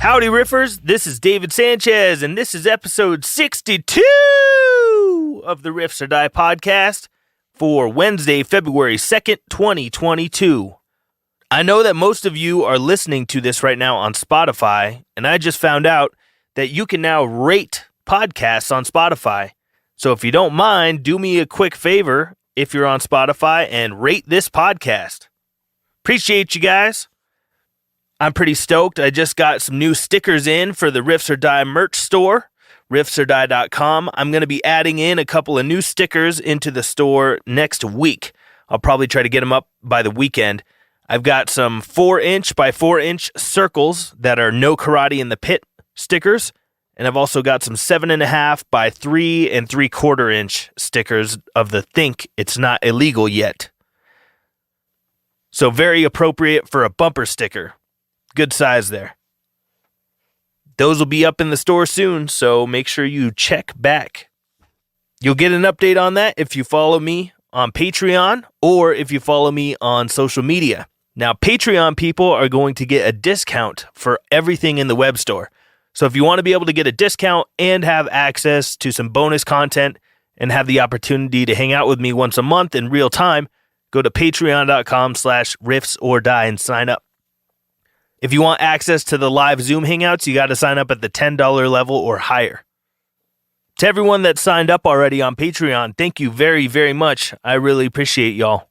Howdy, Riffers. This is David Sanchez, and this is episode 62 of the Riffs or Die podcast for Wednesday, February 2nd, 2022. I know that most of you are listening to this right now on Spotify, and I just found out that you can now rate podcasts on Spotify. So if you don't mind, do me a quick favor if you're on Spotify and rate this podcast. Appreciate you guys. I'm pretty stoked. I just got some new stickers in for the Riffs or Die merch store, riffsordie.com. I'm going to be adding in a couple of new stickers into the store next week. I'll probably try to get them up by the weekend. I've got some 4-inch by 4-inch circles that are No Karate in the Pit stickers, and I've also got some 7.5 by 3 3/4 inch stickers of the Think It's Not Illegal Yet. So very appropriate for a bumper sticker. Good size there. Those will be up in the store soon, so make sure you check back. You'll get an update on that if you follow me on Patreon or if you follow me on social media. Now, Patreon people are going to get a discount for everything in the web store. So if you want to be able to get a discount and have access to some bonus content and have the opportunity to hang out with me once a month in real time, go to patreon.com/riffsordie and sign up. If you want access to the live Zoom hangouts, you got to sign up at the $10 level or higher. To everyone that signed up already on Patreon, thank you very, very much. I really appreciate y'all.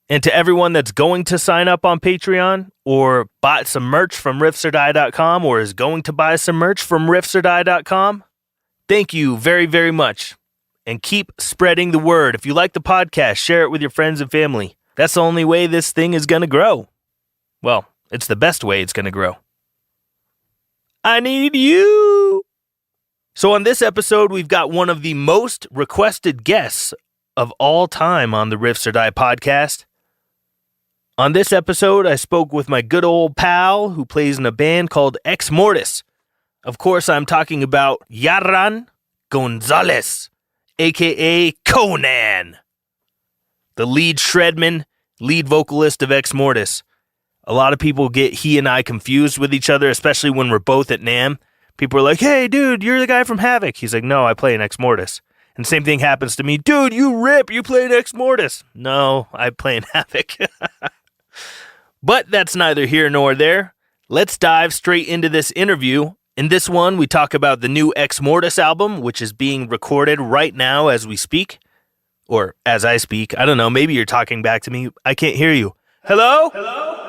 And to everyone that's going to sign up on Patreon or bought some merch from riffsordie.com or is going to buy some merch from riffsordie.com, thank you very, very much. And keep spreading the word. If you like the podcast, share it with your friends and family. That's the only way this thing is going to grow. Well, it's the best way it's going to grow. I need you. So on this episode, we've got one of the most requested guests of all time on the Riffs or Die podcast. On this episode, I spoke with my good old pal who plays in a band called Exmortus. Of course, I'm talking about Jadran Gonzalez, a.k.a. Conan, the lead shredman, lead vocalist of Exmortus. A lot of people get he and I confused with each other, especially when we're both at NAMM. People are like, hey, dude, you're the guy from Havoc. He's like, no, I play in Exmortus. And same thing happens to me. Dude, you rip. You play in Exmortus. No, I play in Havoc. But that's neither here nor there. Let's dive straight into this interview. In this one, we talk about the new Exmortus album, which is being recorded right now as we speak. Or as I speak. I don't know. Maybe you're talking back to me. I can't hear you. Hello? Hello?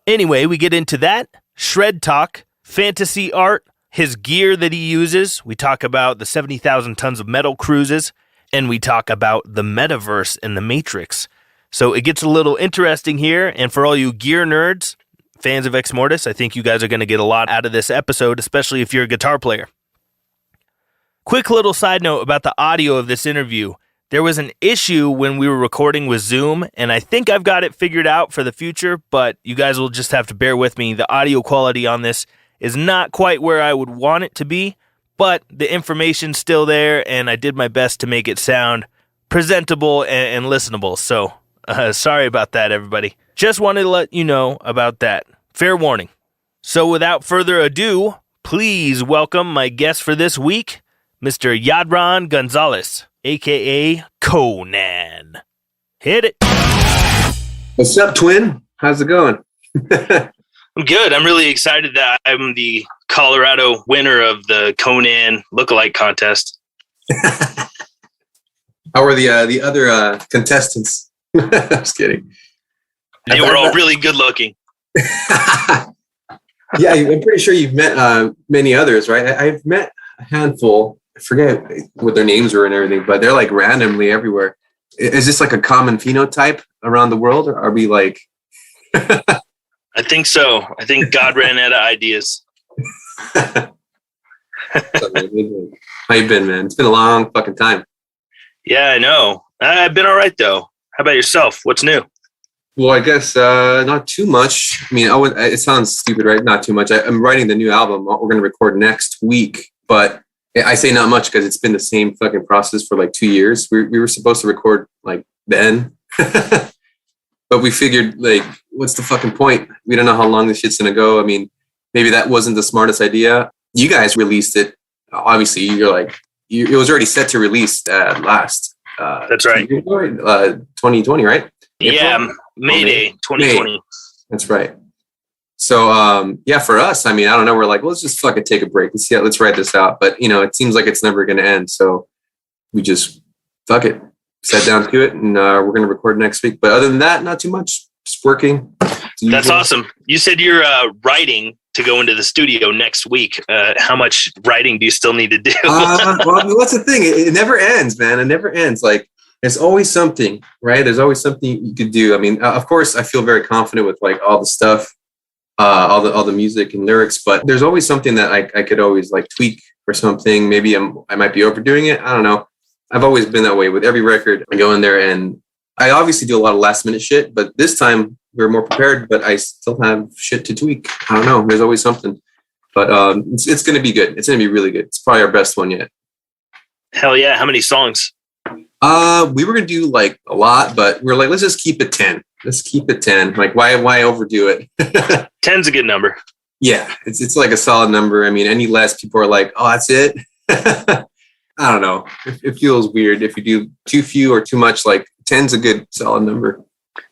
Anyway, we get into that, shred talk, fantasy art, his gear that he uses. We talk about the 70,000 tons of metal cruises, and we talk about the Metaverse and the Matrix. So it gets a little interesting here, and for all you gear nerds, fans of Exmortus, I think you guys are going to get a lot out of this episode, especially if you're a guitar player. Quick little side note about the audio of this interview. There was an issue when we were recording with Zoom, and I think I've got it figured out for the future, but you guys will just have to bear with me. The audio quality on this is not quite where I would want it to be, but the information's still there, and I did my best to make it sound presentable and listenable. So, sorry about that, everybody. Just wanted to let you know about that. Fair warning. So without further ado, please welcome my guest for this week, Mr. Jadran Gonzalez, a.k.a. Conan. Hit it. What's up, twin? How's it going? I'm good. I'm really excited that I'm the Colorado winner of the Conan lookalike contest. How were the other contestants? I'm just kidding. They were all really good looking. Yeah, I'm pretty sure you've met many others, right? I've met a handful. I forget what their names were and everything, but they're like randomly everywhere. Is this like a common phenotype around the world, or are we like... I think so. I think God ran out of ideas. How you been, man? It's been a long fucking time. Yeah, I know. I've been all right, though. How about yourself? What's new? Well, I guess not too much. I mean, it sounds stupid, right? Not too much. I'm writing the new album. We're going to record next week, but I say not much because it's been the same fucking process for like 2 years. We were supposed to record like then. But we figured, like, what's the fucking point? We don't know how long this shit's gonna go. I mean, maybe that wasn't the smartest idea. You guys released it. Obviously, you're like, it was already set to release last. That's right. 2020, right? Yeah, May 2020. May. That's right. So, yeah, for us, I mean, I don't know. We're like, well, let's just fucking take a break. Let's write this out. But, you know, it seems like it's never going to end. So we just, fuck it, sat down to it, and we're going to record next week. But other than that, not too much. Just working. That's awesome. You said you're writing to go into the studio next week. How much writing do you still need to do? Well, what's the thing? It never ends, man. It never ends. Like, there's always something, right? There's always something you could do. I mean, of course, I feel very confident with like all the stuff, all the music and lyrics, but there's always something that I could always like tweak or something. Maybe I might be overdoing it. I don't know. I've always been that way with every record. I go in there and I obviously do a lot of last minute shit, but this time we're more prepared, but I still have shit to tweak. I don't know. There's always something, but it's going to be good. It's going to be really good. It's probably our best one yet. Hell yeah. How many songs? We were going to do like a lot, but we're like, let's just keep it 10. Let's keep it 10. Like, why overdo it? 10's a good number. Yeah. It's like a solid number. I mean, any less, people are like, oh, that's it. I don't know. It feels weird if you do too few or too much. Like 10's a good solid number.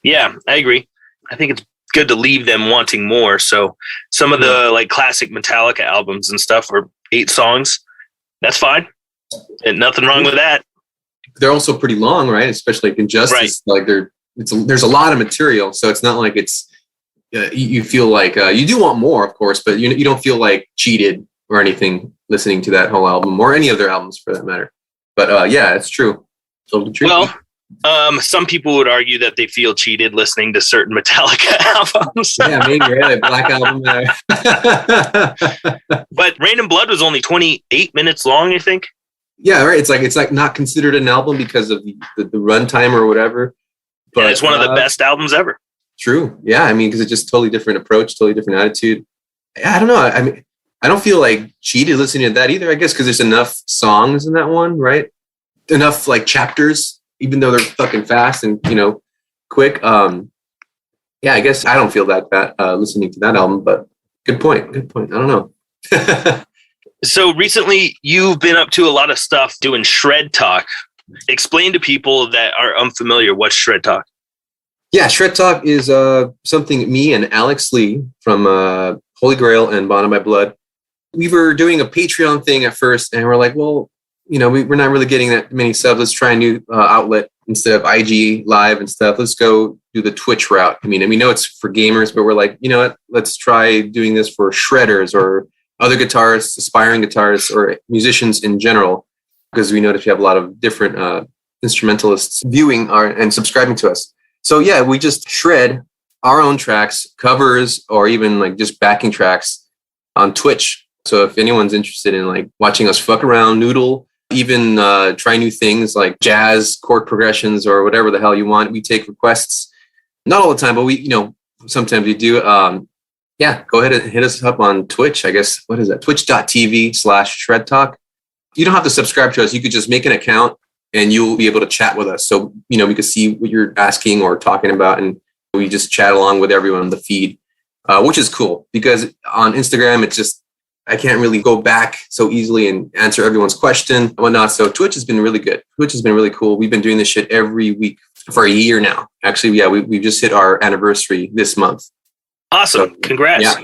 Yeah, I agree. I think it's good to leave them wanting more. So some of the like classic Metallica albums and stuff are 8 songs. That's fine. And nothing wrong with that. They're also pretty long, right? Especially like Injustice. Right. Like there's a lot of material. So it's not like it's, you feel like you do want more, of course, but you don't feel like cheated or anything listening to that whole album or any of their albums for that matter. But yeah, it's true. Totally true. Well, some people would argue that they feel cheated listening to certain Metallica albums. Yeah, maybe, right? Black Album. But Rain and Blood was only 28 minutes long, I think. Yeah, right. It's like not considered an album because of the runtime or whatever. But yeah, it's one of the best albums ever. True. Yeah, I mean, because it's just totally different approach, totally different attitude. I don't know. I mean, I don't feel like cheated listening to that either, I guess, because there's enough songs in that one, right? Enough like chapters, even though they're fucking fast and, you know, quick. Yeah, I guess I don't feel that bad listening to that album, but good point. Good point. I don't know. So recently you've been up to a lot of stuff doing Shred Talk. Explain to people that are unfamiliar what's Shred Talk. Yeah, Shred Talk is something me and Alex Lee from Holy Grail and Bond of My Blood. We were doing a Patreon thing at first, and we're like, well, you know, we're not really getting that many subs. Let's try a new outlet instead of IG Live and stuff. Let's go do the Twitch route. I mean, and we know it's for gamers, but we're like, you know what? Let's try doing this for shredders or other guitarists, aspiring guitarists, or musicians in general, because we notice we have a lot of different instrumentalists viewing and subscribing to us. So yeah, we just shred our own tracks, covers, or even like just backing tracks on Twitch. So if anyone's interested in like watching us fuck around, noodle, even try new things like jazz, chord progressions, or whatever the hell you want, we take requests. Not all the time, but we, you know, sometimes we do. Yeah, go ahead and hit us up on Twitch. I guess, what is that? Twitch.tv/Shred Talk. You don't have to subscribe to us. You could just make an account and you'll be able to chat with us. So, you know, we can see what you're asking or talking about, and we just chat along with everyone on the feed, which is cool because on Instagram, it's just, I can't really go back so easily and answer everyone's question and whatnot. So Twitch has been really good. Twitch has been really cool. We've been doing this shit every week for a year now. Actually, yeah, we just hit our anniversary this month. Awesome. So, congrats. Yeah.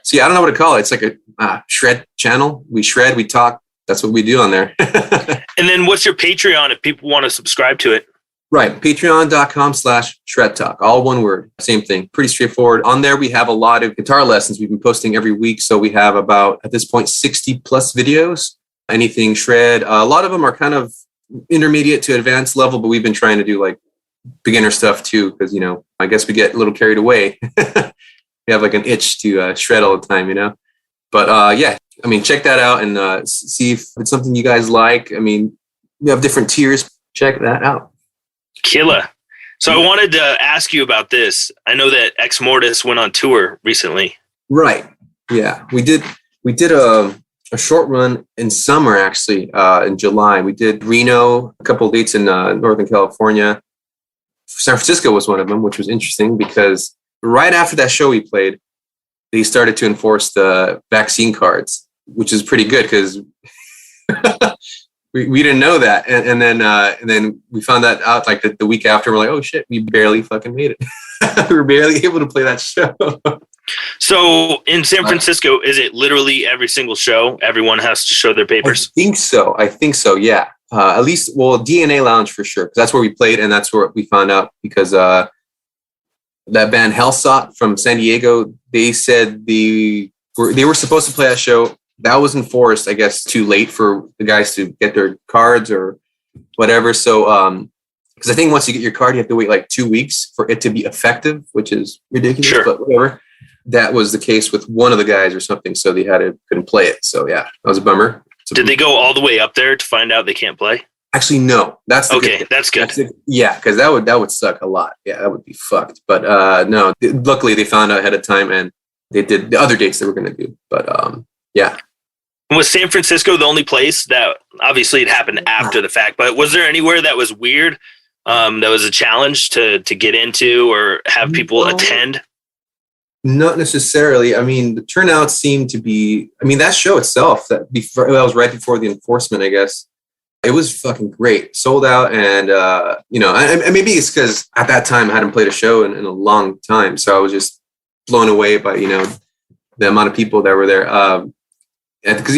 So yeah, I don't know what to call it. It's like a shred channel. We shred, we talk. That's what we do on there. And then what's your Patreon if people want to subscribe to it? Right. Patreon.com/Shred Talk. All one word. Same thing. Pretty straightforward. On there, we have a lot of guitar lessons we've been posting every week. So we have about, at this point, 60 plus videos. Anything shred. A lot of them are kind of intermediate to advanced level, but we've been trying to do like beginner stuff too, because, you know, I guess we get a little carried away. We have like an itch to shred all the time, you know? But yeah, I mean, check that out and see if it's something you guys like. I mean, we have different tiers. Check that out. Killer. So I wanted to ask you about this. I know that Exmortus went on tour recently. Right. Yeah. We did a short run in summer, actually, in July. We did Reno, a couple of dates in Northern California. San Francisco was one of them, which was interesting because right after that show we played, they started to enforce the vaccine cards, which is pretty good because we didn't know that. And then we found that out like the week after. We're like, oh shit, we barely fucking made it. We were barely able to play that show. So in San Francisco, is it literally every single show everyone has to show their papers? I think so. Yeah. At least, well, DNA Lounge for sure. 'Cause that's where we played, and that's where we found out because that band Hellsot from San Diego, they said they were supposed to play that show. That was enforced, I guess, too late for the guys to get their cards or whatever. So, because I think once you get your card, you have to wait like 2 weeks for it to be effective, which is ridiculous. Sure. But whatever. That was the case with one of the guys or something, so they couldn't play it. So yeah, that was a bummer. Did they go all the way up there to find out they can't play? Actually, no. That's okay. That's good. Yeah, because that would suck a lot. Yeah, that would be fucked. But no, luckily they found out ahead of time and they did the other dates they were going to do. But yeah. Was San Francisco the only place that obviously it happened after the fact? But was there anywhere that was weird? That was a challenge to get into or have people attend? Not necessarily. I mean, the turnout seemed to be. I mean, that show itself that was right before the enforcement. I guess it was fucking great, sold out, and and maybe it's because at that time I hadn't played a show in a long time, so I was just blown away by the amount of people that were there. Because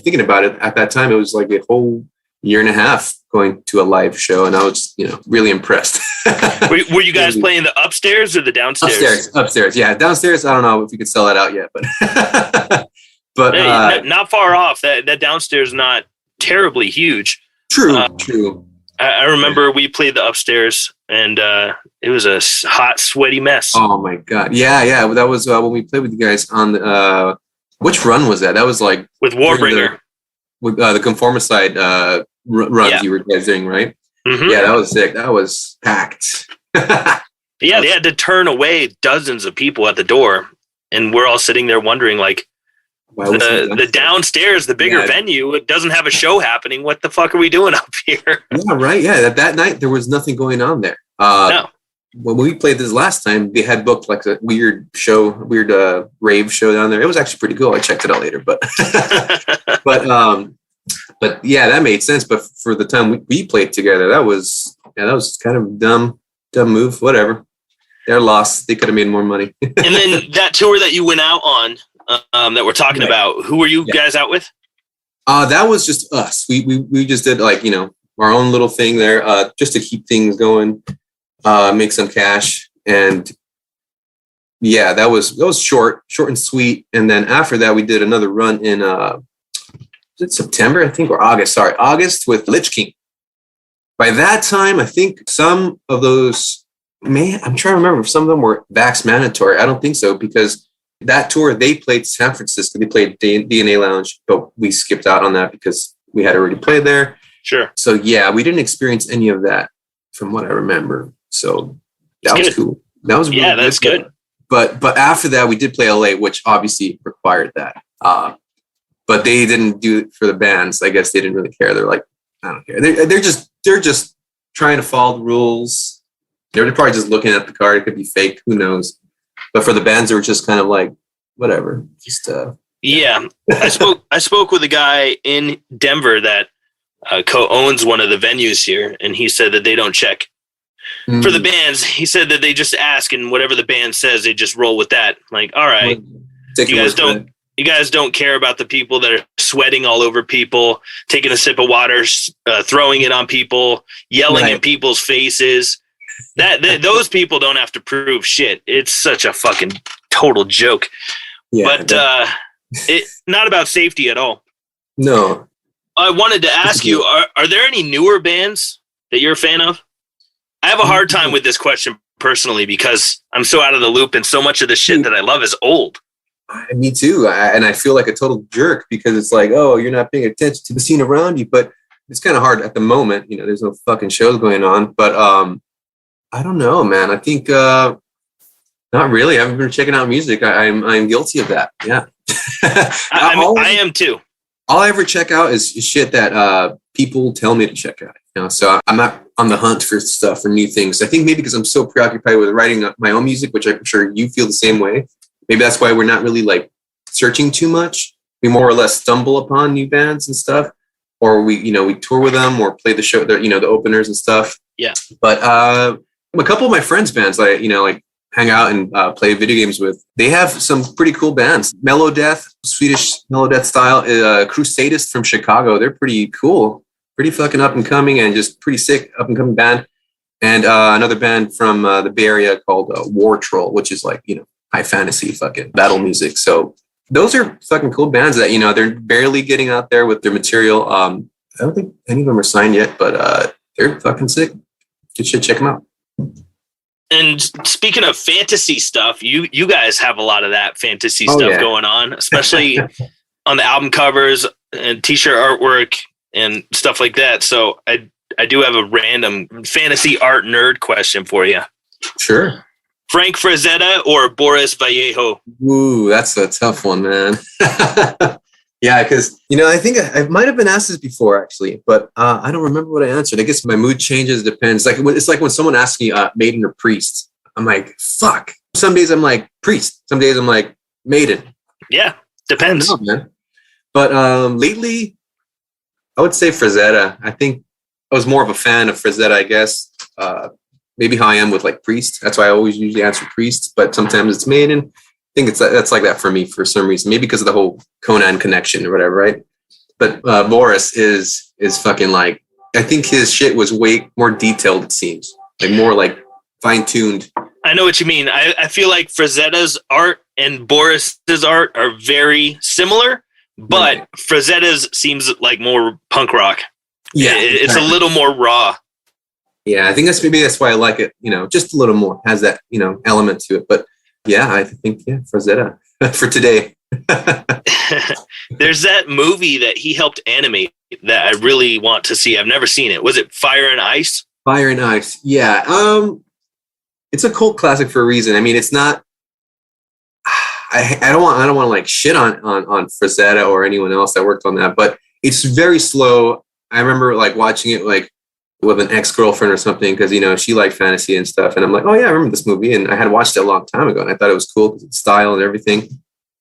thinking about it, at that time it was like a whole year and a half going to a live show, and I was really impressed. Were you guys playing the upstairs or the downstairs? Upstairs. Yeah, downstairs. I don't know if we could sell that out yet, but hey, not far off. That downstairs is not terribly huge. True. I remember we played the upstairs, and it was a hot, sweaty mess. Oh my god! Yeah. That was when we played with you guys on the. Which run was that? That was like with Warbringer. With the Conformicide runs you were guys doing, right? Mm-hmm. Yeah, that was sick. That was packed. Yeah, they had to turn away dozens of people at the door, and we're all sitting there wondering, like, the downstairs, the bigger venue, it doesn't have a show happening. What the fuck are we doing up here? Yeah, right. Yeah, that night there was nothing going on there. No. When we played this last time, they had booked like a weird rave show down there. It was actually pretty cool. I checked it out later, but but yeah, that made sense. But for the time we played together, that was kind of dumb move. Whatever, they're lost. They could have made more money. And then that tour that you went out on, that we're talking about, who were you guys out with? That was just us. We just did like our own little thing there, just to keep things going. Make some cash, and that was short and sweet. And then after that, we did another run in was it September, I think, or August? Sorry, August with Lich King. By that time, I think some of those, I'm trying to remember if some of them were vax mandatory. I don't think so, because that tour they played San Francisco. They played DNA Lounge, but we skipped out on that because we had already played there. Sure. So yeah, we didn't experience any of that from what I remember. So that was cool. That was really that's good. But after that, we did play LA, which obviously required that. But they didn't do it for the bands. I guess they didn't really care. They're like, I don't care. They're just trying to follow the rules. They're probably just looking at the card. It could be fake. Who knows? But for the bands, they were just kind of like, whatever. Just I spoke with a guy in Denver that co-owns one of the venues here, and he said that they don't check. For the bands, he said that they just ask, and whatever the band says, they just roll with that. Like, all right, you guys don't care about the people that are sweating all over people, taking a sip of water, throwing it on people, yelling in people's faces. Those people don't have to prove shit. It's such a fucking total joke. Yeah, but it's not about safety at all. No. I wanted to ask you, are there any newer bands that you're a fan of? I have a hard time with this question personally because I'm so out of the loop, and so much of the shit that I love is old. Me too. And I feel like a total jerk because it's like, oh, you're not paying attention to the scene around you. But it's kind of hard at the moment. There's no fucking shows going on. But I don't know, man. I think not really. I haven't been checking out music. I'm guilty of that. Yeah. I am too. All I ever check out is shit that people tell me to check out. So I'm not on the hunt for stuff, for new things. I think maybe because I'm so preoccupied with writing my own music, which I'm sure you feel the same way. Maybe that's why we're not really like searching too much. We more or less stumble upon new bands and stuff, or we tour with them or play the show, the openers and stuff. Yeah. But a couple of my friends' bands, like hang out and play video games with, they have some pretty cool bands. Mellow Death, Swedish Mellow Death style, Crusadist from Chicago. They're pretty cool, pretty fucking up and coming, and just pretty sick up and coming band. And another band from the Bay Area called War Troll, which is like, high fantasy fucking battle music. So those are fucking cool bands that, they're barely getting out there with their material. I don't think any of them are signed yet, but they're fucking sick. You should check them out. And speaking of fantasy stuff, you guys have a lot of that fantasy stuff going on, especially on the album covers and t-shirt artwork and stuff like that. So I do have a random fantasy art nerd question for you. Sure. Frank Frazetta or Boris Vallejo? Ooh, that's a tough one, man. Yeah, because, I think I might have been asked this before, actually, but I don't remember what I answered. I guess my mood changes, depends. It's like when someone asks me Maiden or Priest, I'm like, fuck. Some days I'm like Priest. Some days I'm like Maiden. Yeah, depends. I don't know, man. But lately, I would say Frazetta. I think I was more of a fan of Frazetta, I guess. Maybe how I am with like Priest. That's why I always usually answer Priest, but sometimes it's Maiden. I think that's like that for me for some reason. Maybe because of the whole Conan connection or whatever, right? But Boris is fucking like, I think his shit was way more detailed, it seems. Like more like fine-tuned. I know what you mean. I feel like Frazetta's art and Boris's art are very similar, but right. Frazetta's seems like more punk rock. Yeah. It's a little more raw. Yeah, I think that's why I like it, just a little more. Has that, element to it. But yeah, I think, Frazetta for today. There's that movie that he helped animate that I really want to see. I've never seen it. Was it Fire and Ice? Fire and Ice. Yeah. It's a cult classic for a reason. I mean, it's not, I don't want to like shit on Frazetta or anyone else that worked on that, but it's very slow. I remember like watching it like with an ex-girlfriend or something, because she liked fantasy and stuff, and I'm like, oh yeah, I remember this movie, and I had watched it a long time ago, and I thought it was cool because it's style and everything.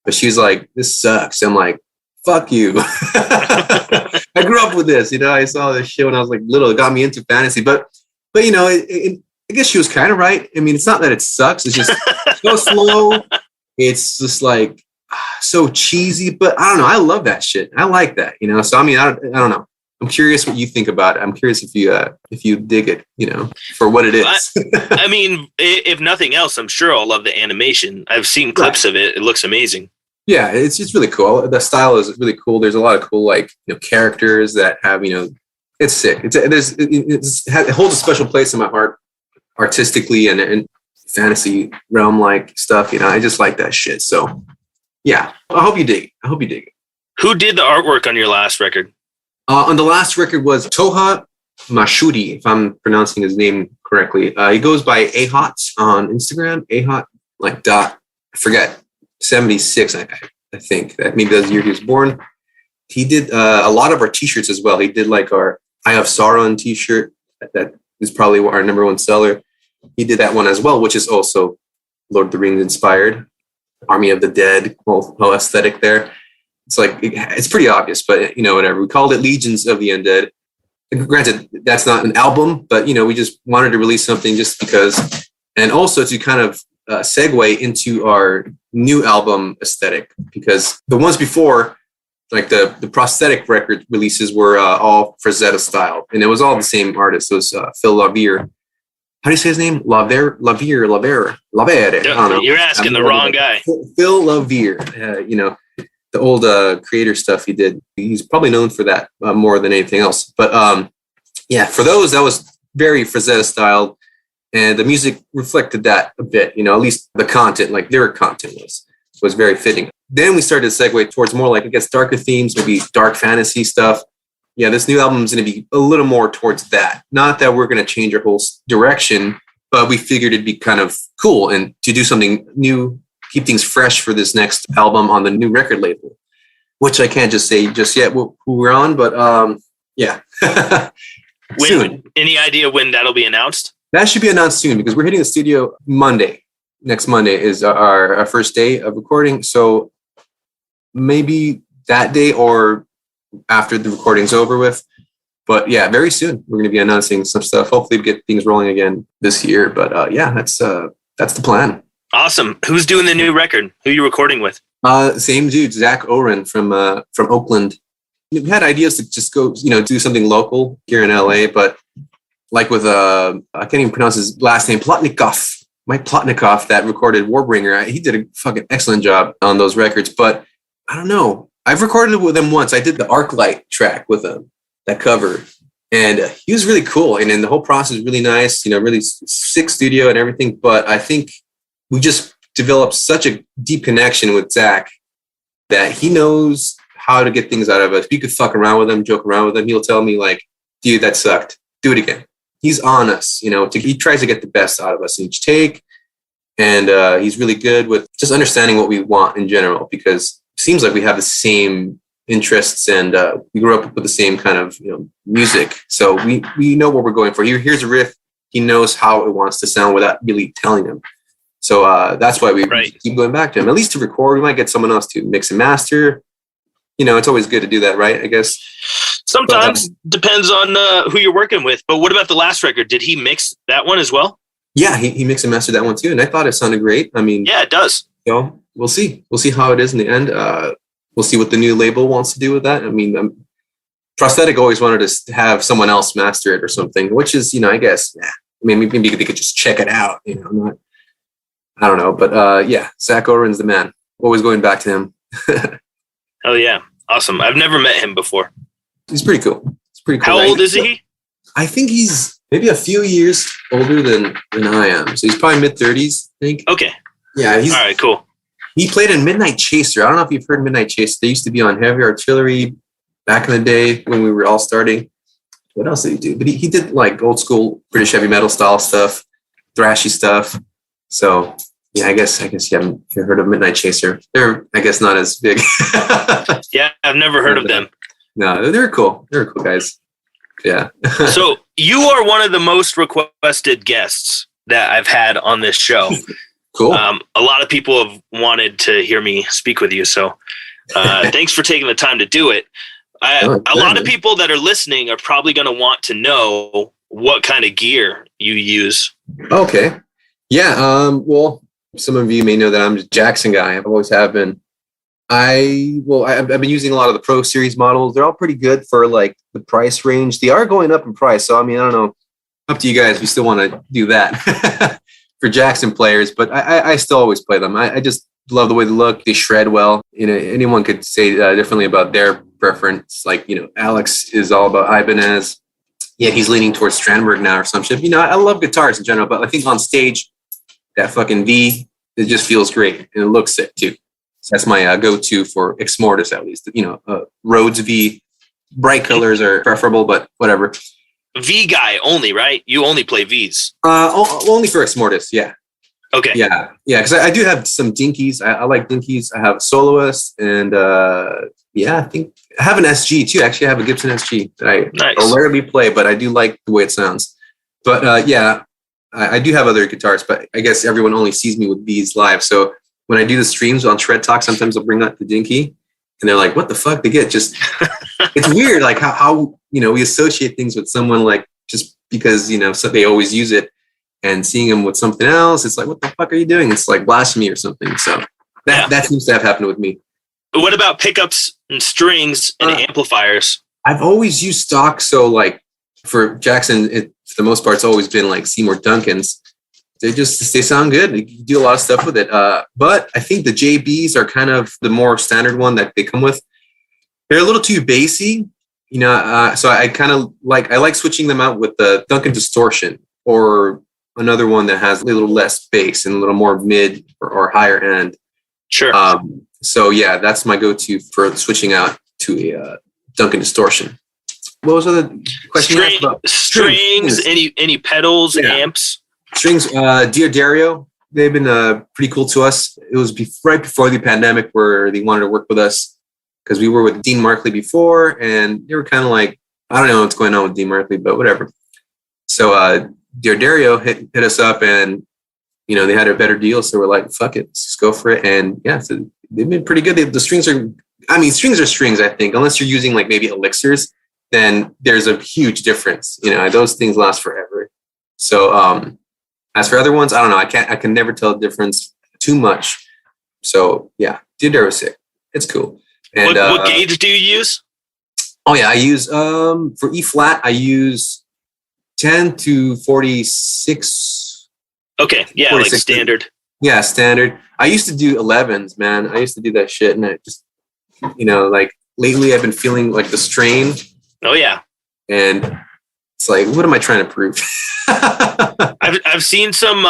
But she's like, this sucks. I'm like, fuck you. I grew up with this, I saw this show when I was like little. It got me into fantasy, but I guess she was kind of right. I mean, it's not that it sucks. It's just so slow. It's just like so cheesy, but I don't know. I love that shit. I like that, So I mean, I don't know. I'm curious what you think about it. I'm curious if you dig it, for what it is. I mean, if nothing else, I'm sure I'll love the animation. I've seen clips of it. It looks amazing. Yeah, it's just really cool. The style is really cool. There's a lot of cool, like, characters that have, it's sick. It holds a special place in my heart artistically and fantasy realm like stuff. I just like that shit. So yeah, I hope you dig it. Who did the artwork on your last record? On the last record was Toha Mashudi, if I'm pronouncing his name correctly. He goes by Ahot on Instagram. Ahot, like dot, I forget, 76, I think. That maybe that's the year he was born. He did a lot of our t-shirts as well. He did like our I Have Sauron t-shirt. That is probably our number one seller. He did that one as well, which is also Lord of the Rings inspired. Army of the Dead, whole aesthetic there. It's like, it's pretty obvious, but whatever. We called it Legions of the Undead. And granted, that's not an album, but we just wanted to release something just because, and also to kind of segue into our new album aesthetic, because the ones before, like the prosthetic record releases were all Frazetta style, and it was all the same artist. It was Phil Lavere. How do you say his name? Lavere. I don't know. You're asking the wrong guy. Phil Lavere. The old creator stuff he did. He's probably known for that more than anything else. But yeah, for those, that was very Frazetta style. And the music reflected that a bit, at least the content, like lyric content was very fitting. Then we started to segue towards more like, I guess, darker themes, maybe dark fantasy stuff. Yeah, this new album is going to be a little more towards that. Not that we're going to change our whole direction, but we figured it'd be kind of cool and to do something new, keep things fresh for this next album on the new record label, which I can't just say just yet who we're on, but yeah. Soon. Any idea when that'll be announced? That should be announced soon because we're hitting the studio Monday. Next Monday is our first day of recording. So maybe that day or after the recording's over with. But yeah, very soon we're going to be announcing some stuff. Hopefully we get things rolling again this year. But yeah, that's the plan. Awesome. Who's doing the new record? Who are you recording with? Same dude, Zach Oren from Oakland. We had ideas to just go, do something local here in LA, but like with I can't even pronounce his last name, Plotnikov, Mike Plotnikov, that recorded Warbringer. He did a fucking excellent job on those records. But I don't know. I've recorded with him once. I did the Arclight track with him, that cover, and he was really cool. And then the whole process was really nice. Really sick studio and everything. But I think we just developed such a deep connection with Zach that he knows how to get things out of us. If you could fuck around with him, joke around with him, he'll tell me like, dude, that sucked. Do it again. He's on us, he tries to get the best out of us in each take. And he's really good with just understanding what we want in general, because it seems like we have the same interests and we grew up with the same kind of, music. So we know what we're going for. Here's a riff. He knows how it wants to sound without really telling him. So that's why we keep going back to him, at least to record. We might get someone else to mix and master. It's always good to do that, right? I guess. Sometimes depends on who you're working with. But what about the last record? Did he mix that one as well? Yeah, he mixed and mastered that one too, and I thought it sounded great. I mean, yeah, it does. We'll see. We'll see how it is in the end. We'll see what the new label wants to do with that. I mean, Prosthetic always wanted to have someone else master it or something, which is, I guess, maybe they could just check it out. I don't know, but yeah, Zach Oren's the man. Always going back to him. Oh yeah, awesome! I've never met him before. He's pretty cool. How old is he? I think he's maybe a few years older than I am. So he's probably mid-30s, I think. Okay. Yeah. All right, cool. He played in Midnight Chaser. I don't know if you've heard Midnight Chaser. They used to be on Heavy Artillery back in the day when we were all starting. What else did he do? But he did like old school British heavy metal style stuff, thrashy stuff. So yeah, I guess you haven't heard of Midnight Chaser. They're, I guess, not as big. Yeah, I've never heard of them. No, they're cool. They're cool guys. Yeah. So you are one of the most requested guests that I've had on this show. Cool. A lot of people have wanted to hear me speak with you. So thanks for taking the time to do it. A lot of people that are listening are probably going to want to know what kind of gear you use. Okay. Yeah. Well, some of you may know that I'm a Jackson guy. I've always have been. I've been using a lot of the Pro Series models. They're all pretty good for like the price range. They are going up in price. So, I mean, I don't know. Up to you guys. We still want to do that for Jackson players, but I still always play them. I just love the way they look. They shred well. Anyone could say differently about their preference. Like, Alex is all about Ibanez. Yeah, he's leaning towards Strandberg now or some shit. I love guitars in general, but I think on stage, that fucking V, it just feels great. And it looks sick too. So that's my go-to for Exmortus, at least. Rhodes V, bright colors are preferable, but whatever. V guy only, right? You only play Vs. Only for Exmortus, yeah. Okay. Yeah, because I do have some Dinkies. I like Dinkies. I have a Soloist, and I think I have an SG too. Actually, I have a Gibson SG that I rarely play, but I do like the way it sounds. But I do have other guitars, but I guess everyone only sees me with these live. So when I do the streams on Shred Talk, sometimes I'll bring out the Dinky, and they're like, "What the fuck?" They get just. It's weird, like how we associate things with someone like just because so they always use it, and seeing them with something else, it's like, "What the fuck are you doing?" It's like blasphemy or something. So that seems to have happened with me. What about pickups and strings and amplifiers? I've always used stock, so like for Jackson, for the most part, it's always been like Seymour Duncan's. They sound good. You do a lot of stuff with it. But I think the JBs are kind of the more standard one that they come with. They're a little too bassy, so I kind of like switching them out with the Duncan Distortion or another one that has a little less bass and a little more mid or higher end. Sure. So yeah, that's my go-to for switching out to a Duncan Distortion. What was the other question? Strings, any pedals, amps? Strings, Dear Dario, they've been pretty cool to us. It was right before the pandemic where they wanted to work with us because we were with Dean Markley before, and they were kind of like, I don't know what's going on with D Merkley, but whatever. So Dario hit us up, and they had a better deal, so we're like, fuck it, let's just go for it. And yeah, so they've been pretty good. The strings are, strings are strings, I think, unless you're using like maybe elixirs, then there's a huge difference. Those things last forever. So as for other ones, I don't know. I can never tell the difference too much. So yeah, Dario was sick. It's cool. And what gauge do you use? Oh yeah, I use for E flat, I use 10 to 46. Okay, yeah, 46, like standard. Yeah, standard. I used to do 11s, man. I used to do that shit, and I just, like lately I've been feeling like the strain. Oh yeah. And it's like, what am I trying to prove? I've seen some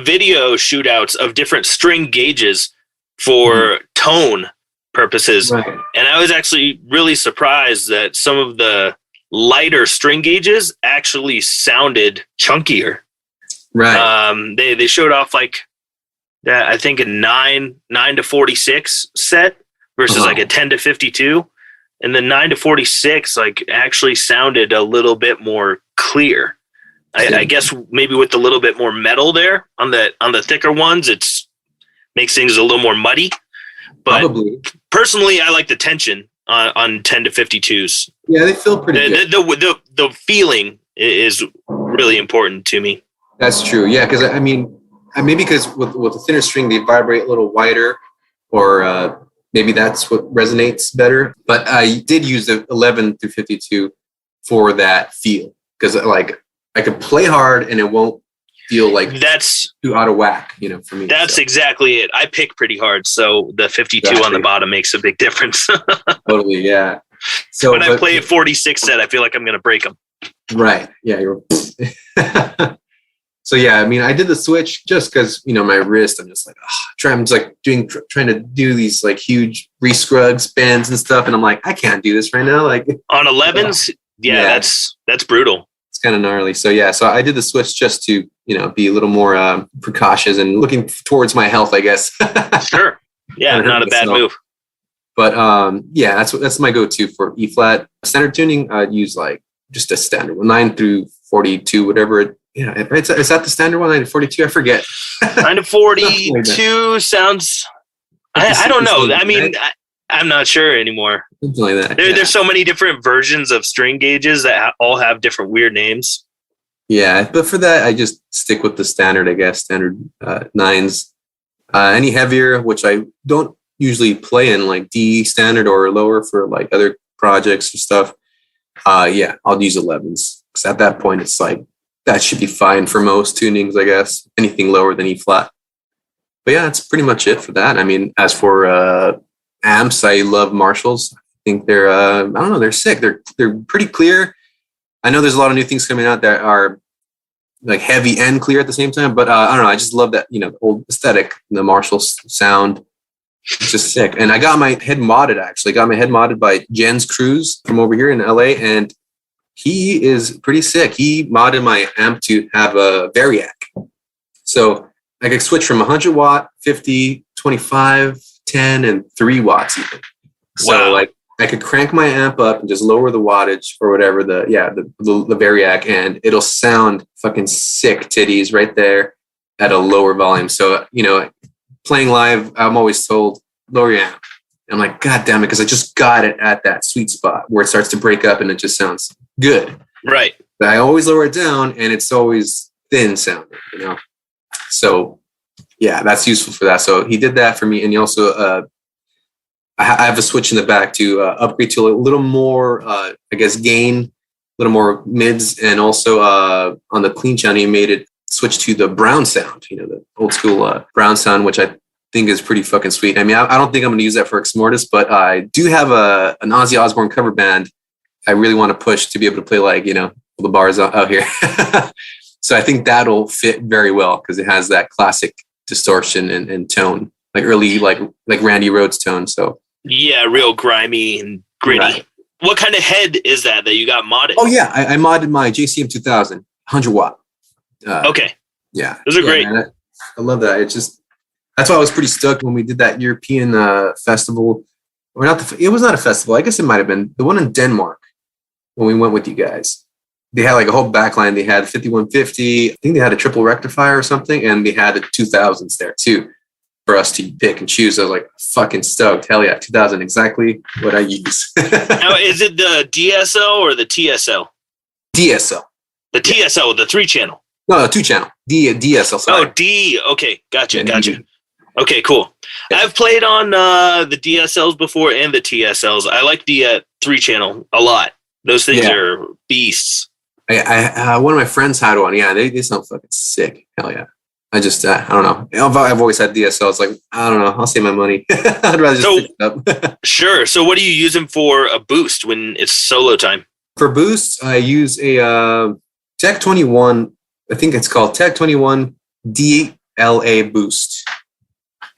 video shootouts of different string gauges for tone purposes. Right. And I was actually really surprised that some of the lighter string gauges actually sounded chunkier. Right. They showed off like that, I think a 9 to 46 set versus like a 10 to 52. And the 9 to 46 like actually sounded a little bit more clear. I guess maybe with a little bit more metal there on the thicker ones, makes things a little more muddy. But probably. Personally, I like the tension on 10 to 52s. Yeah, they feel pretty good. The feeling is really important to me. That's true. Yeah, because maybe because with a thinner string, they vibrate a little wider, or maybe that's what resonates better. But I did use the 11 through 52 for that feel, because like I could play hard and it won't feel like that's too out of whack, for me. That's exactly it. I pick pretty hard, so the 52 on the bottom makes a big difference. Totally, yeah. So when I play a 46 set, I feel like I'm going to break them. Right. Yeah. So yeah, I did the switch just because my wrist. I'm just like, trying to do these like huge re-scrugs, bends and stuff, and I'm like, I can't do this right now. Like on 11s, yeah. That's brutal. It's kind of gnarly. So yeah, so I did the switch just to be a little more precautious and looking towards my health, I guess. Sure. Yeah, not a bad move. But yeah, that's my go-to for E flat standard tuning. I'd use like just a standard one, 9 through 42, whatever. Yeah, is that the standard one? 9 to 42? I forget. 9 to 42 sounds. I don't know. I'm not sure anymore. Something like that. There's so many different versions of string gauges that all have different weird names. Yeah, but for that, I just stick with the standard, I guess, standard 9s. Any heavier, which I don't usually play in, like D standard or lower for like other projects or stuff. Yeah, I'll use 11s. Because at that point, it's like, that should be fine for most tunings, I guess. Anything lower than E flat. But yeah, that's pretty much it for that. As for amps, I love Marshalls. I think they're I don't know, they're sick. They're pretty clear. I know there's a lot of new things coming out that are like heavy and clear at the same time, but I don't know, I just love that, the old aesthetic, the Marshall sound. It's just sick. And I got my head modded, actually. Got my head modded by Jens Cruz from over here in LA, and he is pretty sick. He modded my amp to have a variac. So I could switch from 100 watt, 50, 25, 10, and 3 watts even. So like I could crank my amp up and just lower the wattage or whatever, the variac, and it'll sound fucking sick titties right there at a lower volume. So, playing live, I'm always told, lower your amp. I'm like, God damn it, because I just got it at that sweet spot where it starts to break up and it just sounds good. Right. But I always lower it down and it's always thin sounding, So yeah, that's useful for that. So he did that for me. And he also, I have a switch in the back to upgrade to a little more, I guess, gain, a little more mids. And also on the clean channel, he made it switch to the brown sound, the old school brown sound, which I think is pretty fucking sweet. I don't think I'm going to use that for Exmortus, but I do have an Ozzy Osbourne cover band I really want to push to be able to play like, all the bars out here. So I think that'll fit very well because it has that classic distortion and tone, like early, like Randy Rhoads tone. So yeah, real grimy and gritty. Right. What kind of head is that you got modded? Oh yeah, I modded my JCM 2000, 100 watt. Okay. Yeah. Those are great. Man, I love that. It's just, that's why I was pretty stoked when we did that European festival. Or not, it was not a festival. I guess it might have been the one in Denmark, when we went with you guys. They had like a whole backline. They had 5150. I think they had a triple rectifier or something, and they had the 2000s there too for us to pick and choose. I was like fucking stoked. Hell yeah, 2000, exactly what I use. Now, is it the DSL or the TSL? DSL. The TSL, the 3-channel. No, 2-channel. DSL. Sorry. Oh, D. Okay, gotcha. Yeah, Okay, cool. Yeah. I've played on the DSLs before and the TSLs. I like the 3-channel a lot. Those things are beasts. I one of my friends had one. Yeah, they sound fucking sick. Hell yeah. I just, I don't know. I've always had DSL. It's like, I don't know. I'll save my money. I'd rather just pick it up. Sure. So what do you use them for a boost when it's solo time? For boosts, I use a Tech 21. I think it's called Tech 21 DLA boost.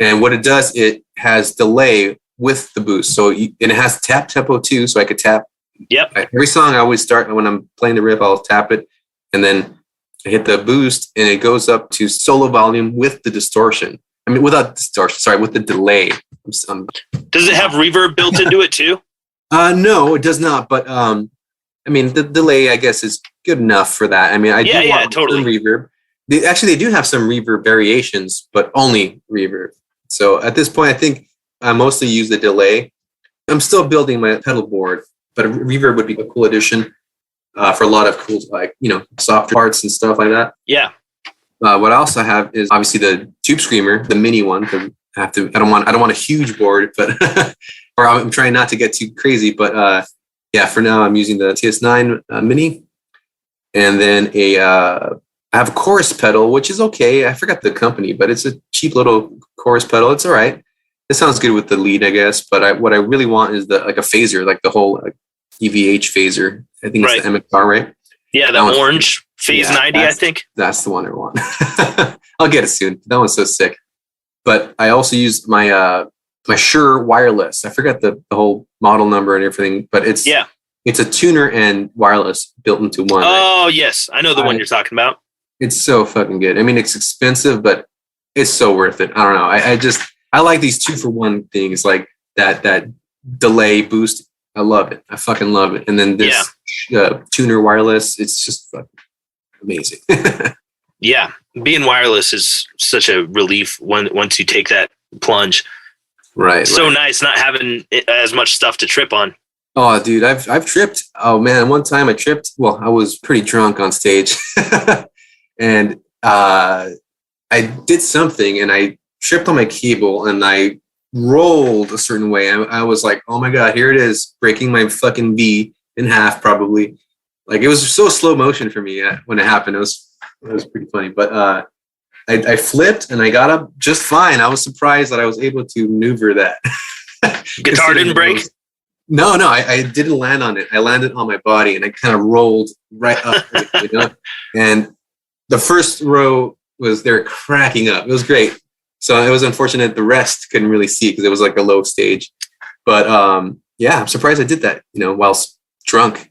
And what it does, it has delay with the boost. So and it has tap tempo too. So I could tap. Yep. Every song I always start when I'm playing the riff, I'll tap it. And then I hit the boost and it goes up to solo volume with the distortion. I mean, without distortion, sorry, with the delay. Does it have reverb built into it too? No, it does not. But I mean, the delay, I guess, is good enough for that. I mean, I do want totally. Some reverb. They do have some reverb variations, but only reverb. So at this point, I think I mostly use the delay. I'm still building my pedal board, but a reverb would be a cool addition for a lot of cool, like, softer parts and stuff like that. Yeah. What I also have is obviously the Tube Screamer, the mini one. I don't want a huge board, but or I'm trying not to get too crazy. But for now I'm using the TS9 mini, and then I have a chorus pedal, which is okay. I forgot the company, but it's a cheap little chorus pedal. It's all right. It sounds good with the lead, I guess. But what I really want is a phaser, like the whole EVH phaser. I think it's the MXR, right? Yeah, the orange Phase 90, I think. That's the one I want. I'll get it soon. That one's so sick. But I also use my Shure wireless. I forgot the whole model number and everything, but it's a tuner and wireless built into one. Oh, yes. I know the one you're talking about. It's so fucking good. I mean, it's expensive, but it's so worth it. I don't know. I like these 2-for-1 things, like that delay boost. I love it. I fucking love it. And then this tuner wireless, it's just fucking amazing. Yeah. Being wireless is such a relief once you take that plunge. Right. So nice not having as much stuff to trip on. Oh, dude, I've tripped. Oh man, one time I tripped. Well, I was pretty drunk on stage. And I did something and I tripped on my cable and I rolled a certain way. I was like, oh my God, here it is, breaking my fucking V in half probably. Like, it was so slow motion for me when it happened. It was pretty funny. But I flipped and I got up just fine. I was surprised that I was able to maneuver that. Guitar didn't break? No, I didn't land on it. I landed on my body and I kind of rolled right up, And the first row was they're cracking up. It was great. So it was unfortunate the rest couldn't really see because it was like a low stage. But I'm surprised I did that, whilst drunk.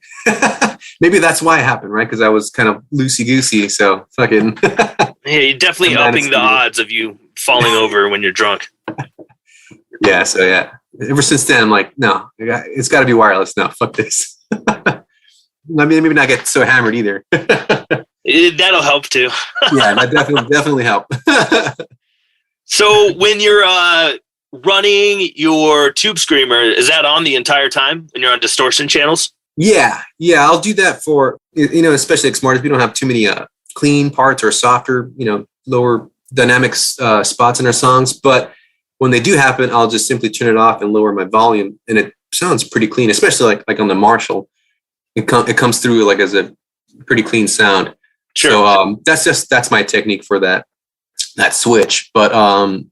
Maybe that's why it happened, right? Because I was kind of loosey-goosey, so fucking... Yeah, you're definitely upping the odds of you falling over when you're drunk. Yeah, so yeah. Ever since then, I'm like, no, it's got to be wireless now. Fuck this. I mean, maybe not get so hammered either. That'll help too. Yeah, that definitely help. So when you're running your Tube Screamer, is that on the entire time when you're on distortion channels? Yeah, I'll do that for, especially Exmortus. We don't have too many clean parts or softer, lower dynamics spots in our songs. But when they do happen, I'll just simply turn it off and lower my volume, and it sounds pretty clean, especially like on the Marshall. It comes through like as a pretty clean sound. Sure. So that's my technique for that switch. But I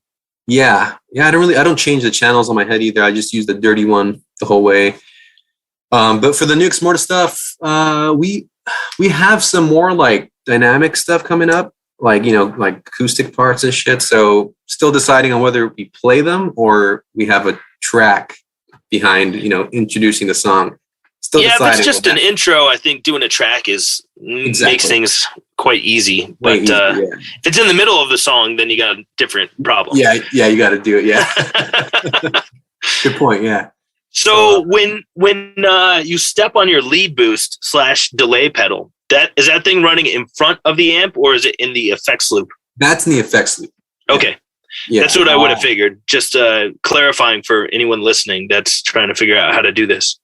don't change the channels on my head either. I just use the dirty one the whole way. But for the new Exmortus stuff, we have some more like dynamic stuff coming up, like acoustic parts and shit. So still deciding on whether we play them or we have a track behind, introducing the song. Still deciding. If it's just an intro, I think doing a track makes things quite easy. But if it's in the middle of the song, then you got a different problem. Yeah, you got to do it. Yeah. Good point. Yeah. So when you step on your lead boost / delay pedal, is that thing running in front of the amp or is it in the effects loop? That's in the effects loop. Okay. Yeah. That's what I would have figured. Just clarifying for anyone listening that's trying to figure out how to do this.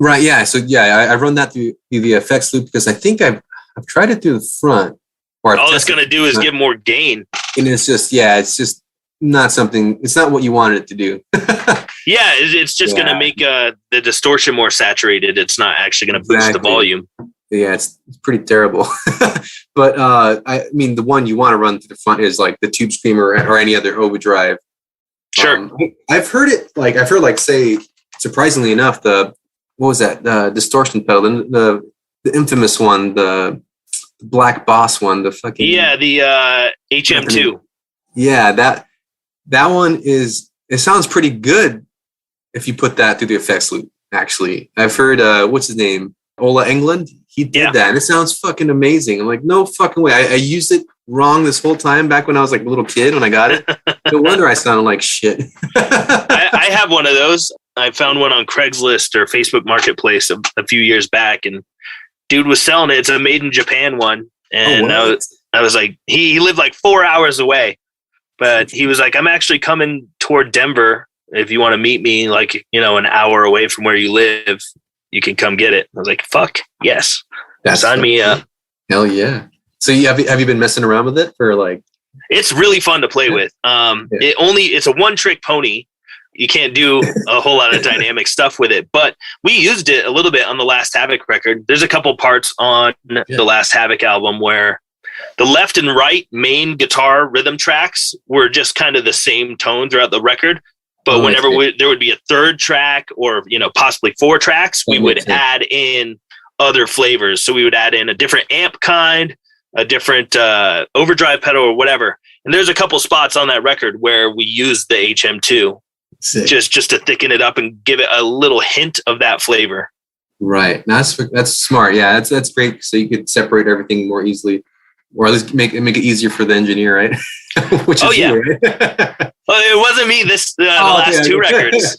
Right. Yeah. So I run that through the effects loop because I think I've tried it through the front. All it's going to do is give more gain. And it's just not something. It's not what you wanted it to do. Yeah, it's just going to make the distortion more saturated. It's not actually going to boost the volume. Yeah, it's pretty terrible. But I mean, the one you want to run to the front is like the Tube Screamer or any other overdrive. Sure. I've heard say, surprisingly enough, the distortion pedal, the infamous one, the Black Boss one, the fucking the HM2. Yeah, that one it sounds pretty good if you put that through the effects loop. Actually, I've heard what's his name, Ola England. He did that, and it sounds fucking amazing. I'm like, no fucking way. I used it wrong this whole time back when I was like a little kid when I got it. No wonder I sounded like shit. I have one of those. I found one on Craigslist or Facebook Marketplace a few years back, and dude was selling it. It's a made in Japan one, and I was like, he lived like 4 hours away, but he was like, I'm actually coming toward Denver. If you want to meet me, like, an hour away from where you live, you can come get it. I was like, fuck yes. Sign me up. Hell yeah. So have you been messing around with it for like? It's really fun to play with. It's a one trick pony. You can't do a whole lot of dynamic stuff with it, but we used it a little bit on the last Havoc record. There's a couple parts on the last Havoc album where the left and right main guitar rhythm tracks were just kind of the same tone throughout the record. But whenever there would be a third track or, possibly 4 tracks, we would add in other flavors. So we would add in a different amp kind, a different overdrive pedal or whatever. And there's a couple spots on that record where we used the HM2 just to thicken it up and give it a little hint of that flavor. Right. That's smart. Yeah, that's great. So you could separate everything more easily, or at least make it easier for the engineer, right? Which is you, right? Well, it wasn't me. The last 2 records.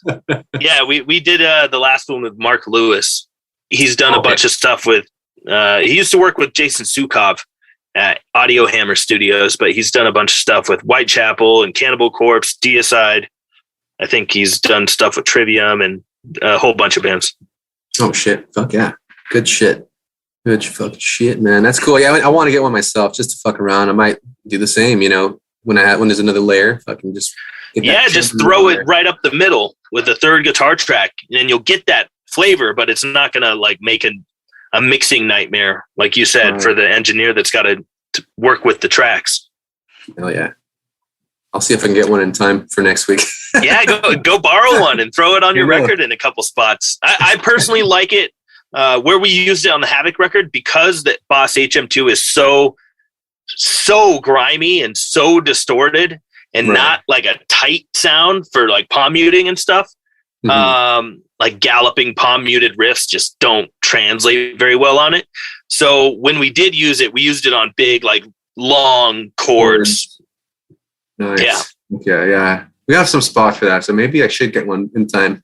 Yeah, we did the last one with Mark Lewis. He's done a bunch of stuff with. He used to work with Jason Sukov at Audio Hammer Studios, but he's done a bunch of stuff with Whitechapel and Cannibal Corpse, Deicide. I think he's done stuff with Trivium and a whole bunch of bands. Oh shit! Fuck yeah! Good shit. Good fucking shit, man. That's cool. Yeah, I want to get one myself just to fuck around. I might do the same, when there's another layer, fucking just just throw it right up the middle with the third guitar track, and you'll get that flavor, but it's not gonna like make a mixing nightmare, like you said, for the engineer that's got to work with the tracks. Hell yeah! I'll see if I can get one in time for next week. Yeah, go borrow one and throw it on your record in a couple spots. I personally like it where we used it on the Havoc record because the Boss HM2 is so grimy and so distorted and not like a tight sound for like palm muting and stuff. Mm-hmm. Like galloping palm muted riffs just don't translate very well on it. So when we did use it, we used it on big, like long chords. Nice. Yeah. Okay. Yeah. We have some spot for that. So maybe I should get one in time.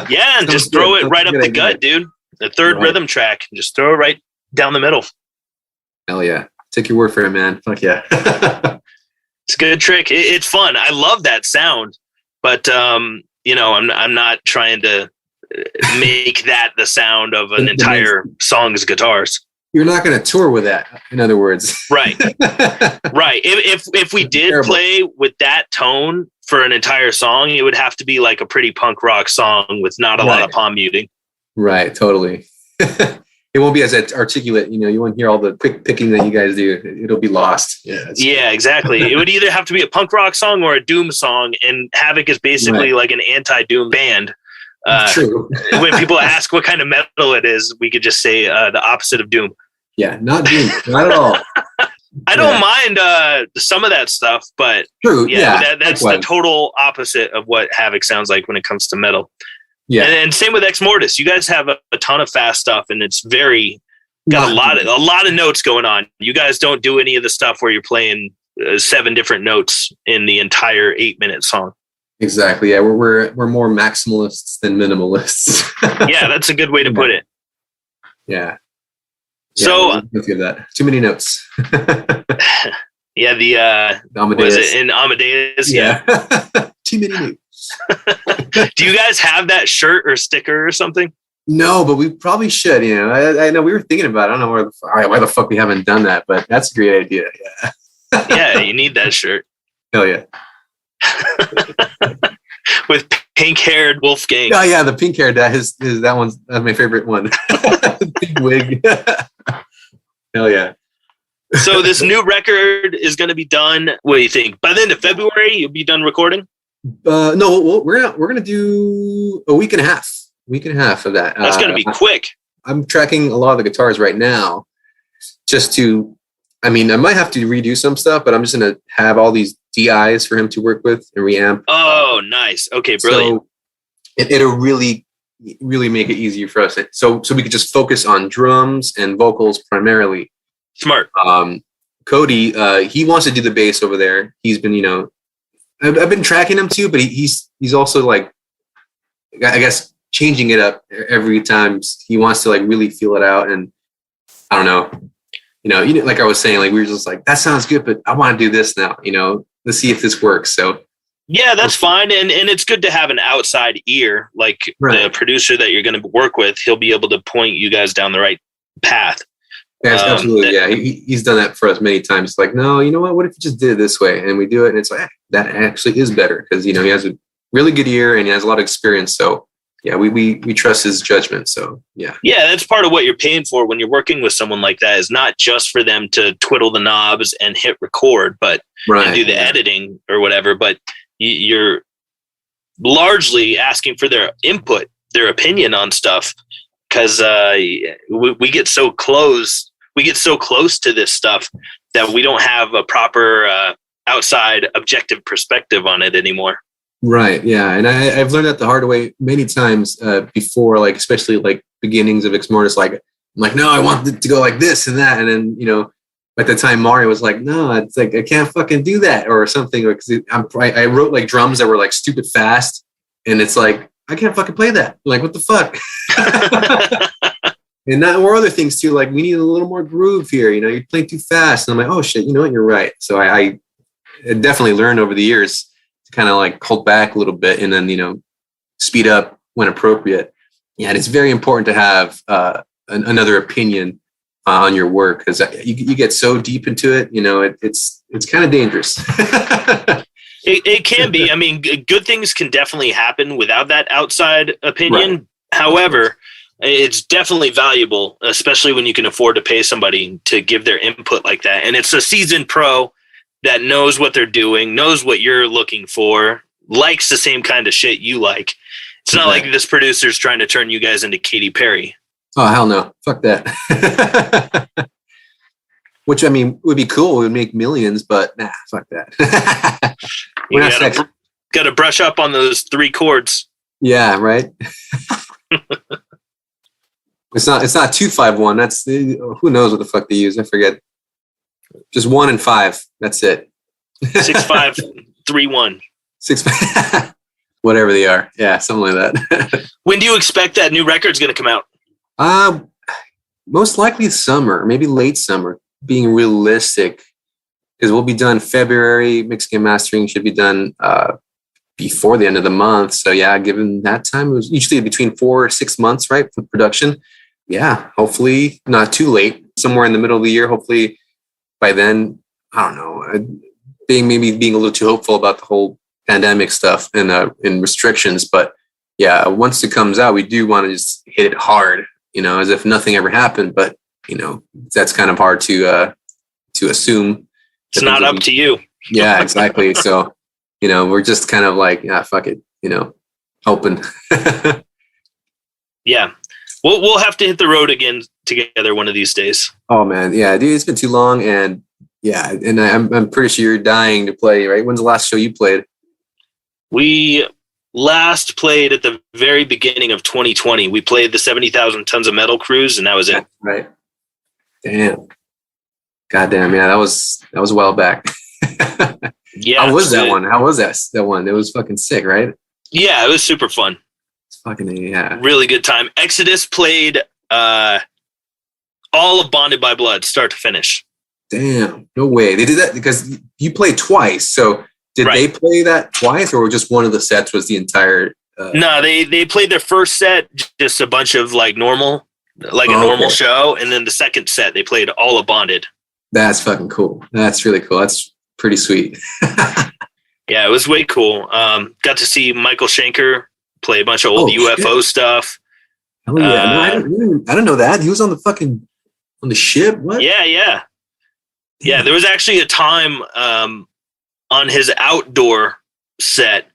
Yeah. And just throw it right up the gut, dude. The third rhythm track. Just throw it right down the middle. Hell yeah. Take your word for it, man. Fuck yeah. It's a good trick. It's fun. I love that sound, but I'm not trying to make that the sound of an entire song's guitars. You're not going to tour with that, in other words. Right. Right. If we did play with that tone for an entire song, it would have to be like a pretty punk rock song with not a lot of palm muting. Right. Totally. It won't be as articulate. You won't hear all the quick picking that you guys do. It'll be lost. Yeah, exactly. It would either have to be a punk rock song or a Doom song, and Havoc is basically like an anti-Doom band. True. When people ask what kind of metal it is, we could just say the opposite of Doom. Yeah, not Doom. Not at all. I don't mind some of that stuff, but true. That's the total opposite of what Havoc sounds like when it comes to metal. Yeah, and same with Exmortus. You guys have a ton of fast stuff, and it's got a lot of notes going on. You guys don't do any of the stuff where you're playing 7 different notes in the entire 8-minute song. Exactly. Yeah, we're more maximalists than minimalists. Yeah, that's a good way to put it. Yeah. So that. Too many notes. yeah, the Amadeus. was it in Amadeus? Yeah. Too many notes. Do you guys have that shirt or sticker or something? No, but we probably should. You know, I know we were thinking about it. I don't know why the fuck we haven't done that, but that's a great idea. Yeah. Yeah, you need that shirt. Hell yeah. With pink-haired Wolfgang. Oh yeah, the pink-haired that one's my favorite one. Big wig. Hell yeah. So this new record is going to be done. What do you think? By the end of February, you'll be done recording? No, we're gonna do a week and a half. Week and a half of that. That's going to be quick. I'm tracking a lot of the guitars right now, just to. I mean, I might have to redo some stuff, but I'm just gonna have all these DIs for him to work with and reamp. Oh, nice. Okay, brilliant. So it'll really make it easier for us. So we could just focus on drums and vocals primarily. Smart. Cody, he wants to do the bass over there. He's been, I've been tracking him too, but he's also like, I guess, changing it up every time. He wants to like really feel it out, and I don't know. Like I was saying, like we were just like, that sounds good, but I want to do this now. Let's see if this works. So yeah, that's fine, and it's good to have an outside ear, like the producer that you're going to work with. He'll be able to point you guys down the right path. Yeah, absolutely. Yeah, he's done that for us many times. It's like, no, you know what? What if you just did it this way? And we do it, and it's like that actually is better because he has a really good ear and he has a lot of experience. So yeah, we trust his judgment. So yeah. Yeah, that's part of what you're paying for when you're working with someone like that, is not just for them to twiddle the knobs and hit record, but and do the editing or whatever. But you're largely asking for their input, their opinion on stuff, because we get so close. We get so close to this stuff that we don't have a proper outside objective perspective on it anymore. Right. Yeah. And I've learned that the hard way many times before, like, especially like beginnings of Exmortus, like, I'm like, no, I want it to go like this and that. And then, at the time Mario was like, no, it's like, I can't fucking do that or something. Because I wrote like drums that were like stupid fast. And it's like, I can't fucking play that. Like, what the fuck? And that or other things too. Like, we need a little more groove here. You're playing too fast. And I'm like, oh shit, you know what? You're right. So I definitely learned over the years to kind of like hold back a little bit and then, speed up when appropriate. Yeah. And it's very important to have another opinion on your work, because you get so deep into it, it's kind of dangerous. It can be. I mean, good things can definitely happen without that outside opinion. Right. However, it's definitely valuable, especially when you can afford to pay somebody to give their input like that. And it's a seasoned pro that knows what they're doing, knows what you're looking for, likes the same kind of shit you like. It's not like this producer's trying to turn you guys into Katy Perry. Oh, hell no. Fuck that. Which, I mean, would be cool. It would make millions, but nah, fuck that. You got to brush up on those 3 chords. Yeah, right. It's not 2-5-1. That's who knows what the fuck they use. I forget. Just 1 and 5. That's it. 6-5-3-1. 6. Whatever they are. Yeah, something like that. When do you expect that new record's going to come out? Most likely summer, maybe late summer, being realistic, because we'll be done February. Mixing and mastering should be done before the end of the month. So yeah, given that time, it was usually between 4 or 6 months, right, for production. Yeah, hopefully not too late, somewhere in the middle of the year. Hopefully by then, I don't know, being a little too hopeful about the whole pandemic stuff and restrictions. But yeah, once it comes out, we do want to just hit it hard, as if nothing ever happened. But that's kind of hard to assume. It's not up to you. Yeah, exactly. So, we're just kind of like, yeah, fuck it, hoping. Yeah. We'll have to hit the road again together one of these days. Oh man. Yeah, dude, it's been too long. And yeah. And I'm pretty sure you're dying to play, right? When's the last show you played? We last played at the very beginning of 2020. We played the 70,000 Tons of Metal cruise, and that was it. Right. Damn. Goddamn. Yeah, that was a while back. Yeah. How was that one? How was that one? It was fucking sick, right? Yeah, it was super fun. It's fucking, yeah. Really good time. Exodus played all of Bonded by Blood, start to finish. Damn, no way. They did that because you played twice. So did they play that twice, or just one of the sets was the entire? No, they played their first set, just a bunch of like normal, like a normal show, and then the second set they played all of Bonded. That's fucking cool. That's really cool. That's pretty sweet. Yeah, it was way cool. Got to see Michael Schenker play a bunch of old UFO stuff. Oh yeah, no, I don't know that. He was on the ship. What? Yeah. There was actually a time on his outdoor set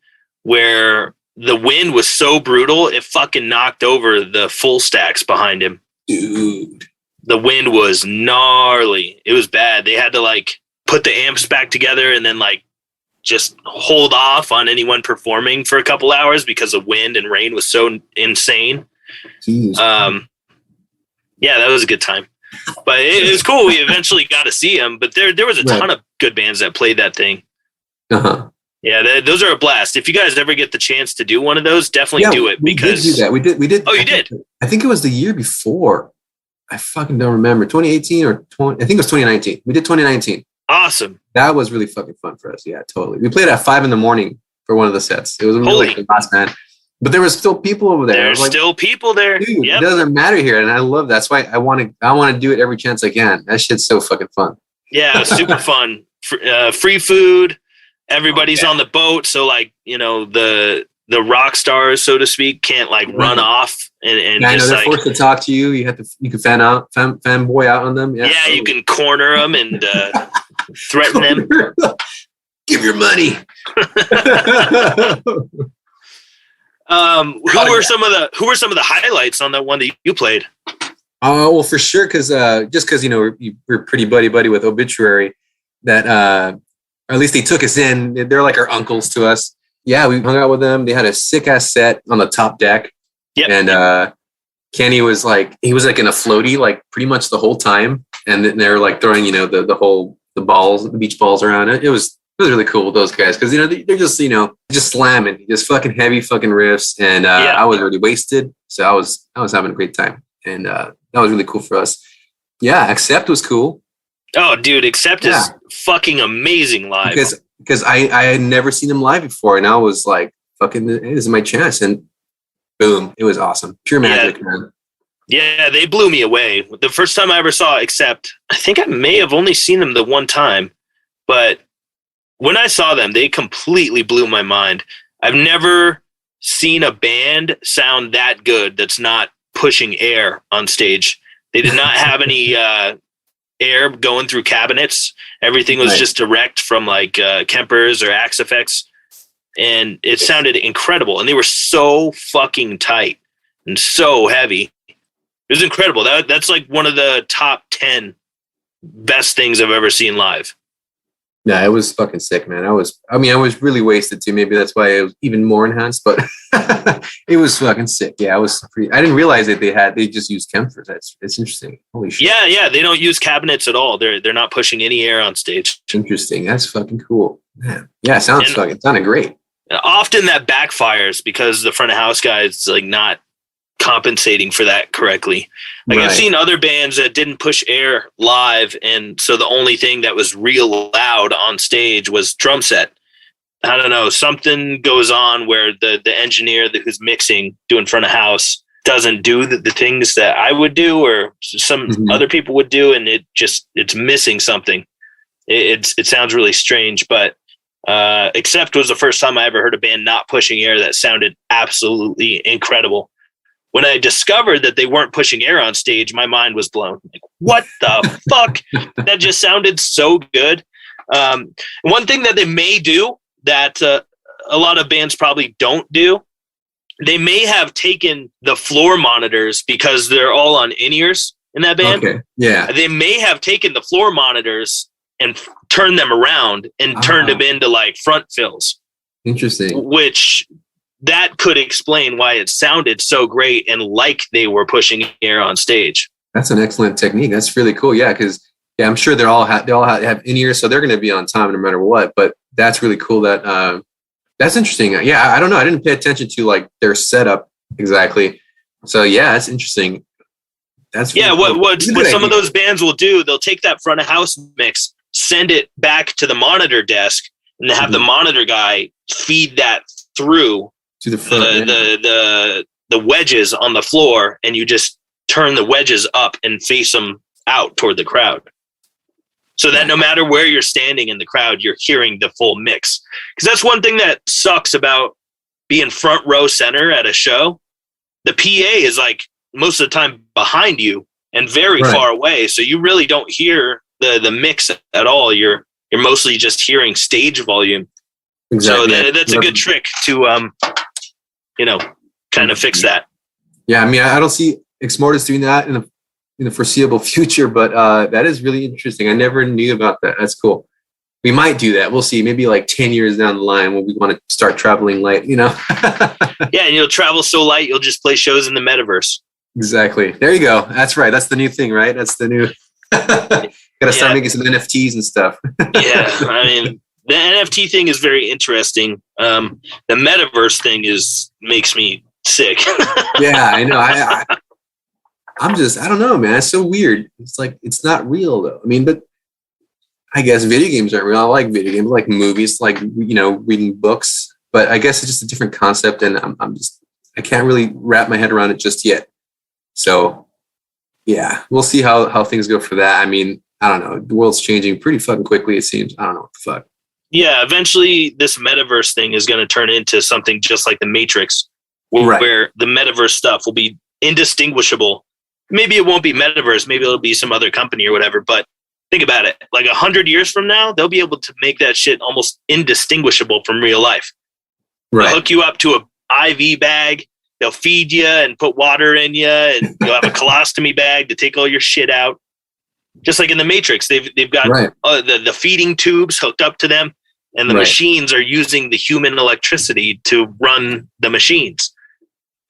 where the wind was so brutal it fucking knocked over the full stacks behind him. Dude, the wind was gnarly. It was bad. They had to like put the amps back together and then like just hold off on anyone performing for a couple hours because the wind and rain was so insane. Jeez. Yeah, that was a good time. But it was cool. We eventually got to see him. But there was a ton of good bands that played that thing. Uh-huh. Yeah, those are a blast. If you guys ever get the chance to do one of those, definitely do it. Because we did do that. We did. Oh, you did? I think it was the year before. I fucking don't remember. 2018 or 20. I think it was 2019. We did 2019. Awesome. That was really fucking fun for us. Yeah, totally. We played at 5 a.m. for one of the sets. It was really like the last band. But there was still people over there. There's still people there. Dude, it doesn't matter here, and I love that. That's why I want to do it every chance I can. That shit's so fucking fun. Yeah, super fun. Free food. Everybody's on the boat, so like the rock stars, so to speak, can't like run off and I know just they're like forced to talk to you. You can fanboy out on them. Yeah, you can corner them and threaten them. Give your money. Who were some of the highlights on that one that you played? Well, for sure, because we're pretty buddy with Obituary. That or at least they took us in. They're like our uncles to us. Yeah, we hung out with them. They had a sick ass set on the top deck. Yep. And Kenny was like in a floaty like pretty much the whole time, and then they're like throwing the beach balls around it. It was really cool with those guys because they're just slamming, just fucking heavy fucking riffs, and I was already wasted, so I was having a great time, and that was really cool for us. Yeah, Accept was cool. Oh, dude, Accept is fucking amazing live. Because I had never seen him live before, and I was like, fucking, this is my chance, and boom, it was awesome, pure magic, man. Yeah, they blew me away. The first time I ever saw Accept, I think I may have only seen them the one time, but when I saw them, they completely blew my mind. I've never seen a band sound that good that's not pushing air on stage. They did not have any air going through cabinets. Everything was just direct from like Kempers or Axe Effects, and it sounded incredible. And they were so fucking tight and so heavy. It was incredible. That's like one of the top 10 best things I've ever seen live. Yeah, it was fucking sick, man. I was really wasted too. Maybe that's why it was even more enhanced, but it was fucking sick. Yeah, I didn't realize that they just used Kempfers. It's interesting. Holy shit. Yeah, they don't use cabinets at all. They're not pushing any air on stage. Interesting. That's fucking cool. Man. Yeah, it sounded great. Often that backfires because the front of house guy is like not compensating for that correctly. Like I've seen other bands that didn't push air live, and so the only thing that was real loud on stage was drum set. I don't know, something goes on where the engineer who's mixing, doing front of house, doesn't do the things that I would do or some other people would do, and it's missing something. It sounds really strange, but Accept was the first time I ever heard a band not pushing air that sounded absolutely incredible. When I discovered that they weren't pushing air on stage, my mind was blown. Like, what the fuck? That just sounded so good. One thing that they may do that a lot of bands probably don't do, they may have taken the floor monitors because they're all on in-ears in that band. Okay. Yeah. They may have taken the floor monitors and turned them around and turned them into like front fills. Interesting. Which that could explain why it sounded so great and like they were pushing air on stage. That's an excellent technique. That's really cool. Yeah, because Yeah, I'm sure they all have in-ears, so they're going to be on time no matter what. But that's really cool. That's interesting. Yeah, I don't know. I didn't pay attention to like their setup exactly. So yeah, that's interesting. That's really cool. What some of those bands will do, they'll take that front of house mix, send it back to the monitor desk, and they have the monitor guy feed that through to the front, the wedges on the floor, and you just turn the wedges up and face them out toward the crowd. So that no matter where you're standing in the crowd, you're hearing the full mix. Because that's one thing that sucks about being front row center at a show. The PA is like most of the time behind you and very far away. So you really don't hear the mix at all. You're mostly just hearing stage volume. Exactly. So that's a good trick to, kind of fix that. Yeah. I mean, I don't see Exmortus doing that in the foreseeable future, but that is really interesting. I never knew about that. That's cool. We might do that. We'll see. Maybe like 10 years down the line when we want to start traveling light, Yeah, and you'll travel so light, you'll just play shows in the Metaverse. Exactly. There you go. That's right. That's the new thing, right? That's the new. Gotta start making some NFTs and stuff. Yeah, I mean, the NFT thing is very interesting. The Metaverse thing makes me sick. Yeah, I know. I don't know, man. It's so weird. It's like, it's not real though. I mean, but I guess video games aren't real. I like video games, like movies, like, reading books, but I guess it's just a different concept. And I can't really wrap my head around it just yet. So yeah, we'll see how things go for that. I mean, I don't know. The world's changing pretty fucking quickly, it seems. I don't know what the fuck. Yeah, eventually this Metaverse thing is going to turn into something just like the Matrix, where the Metaverse stuff will be indistinguishable. Maybe it won't be Metaverse. Maybe it'll be some other company or whatever. But think about it. Like 100 years from now, they'll be able to make that shit almost indistinguishable from real life. Right. They'll hook you up to a IV bag. They'll feed you and put water in you, and you'll have a colostomy bag to take all your shit out. Just like in the Matrix, they've got the feeding tubes hooked up to them, and the machines are using the human electricity to run the machines.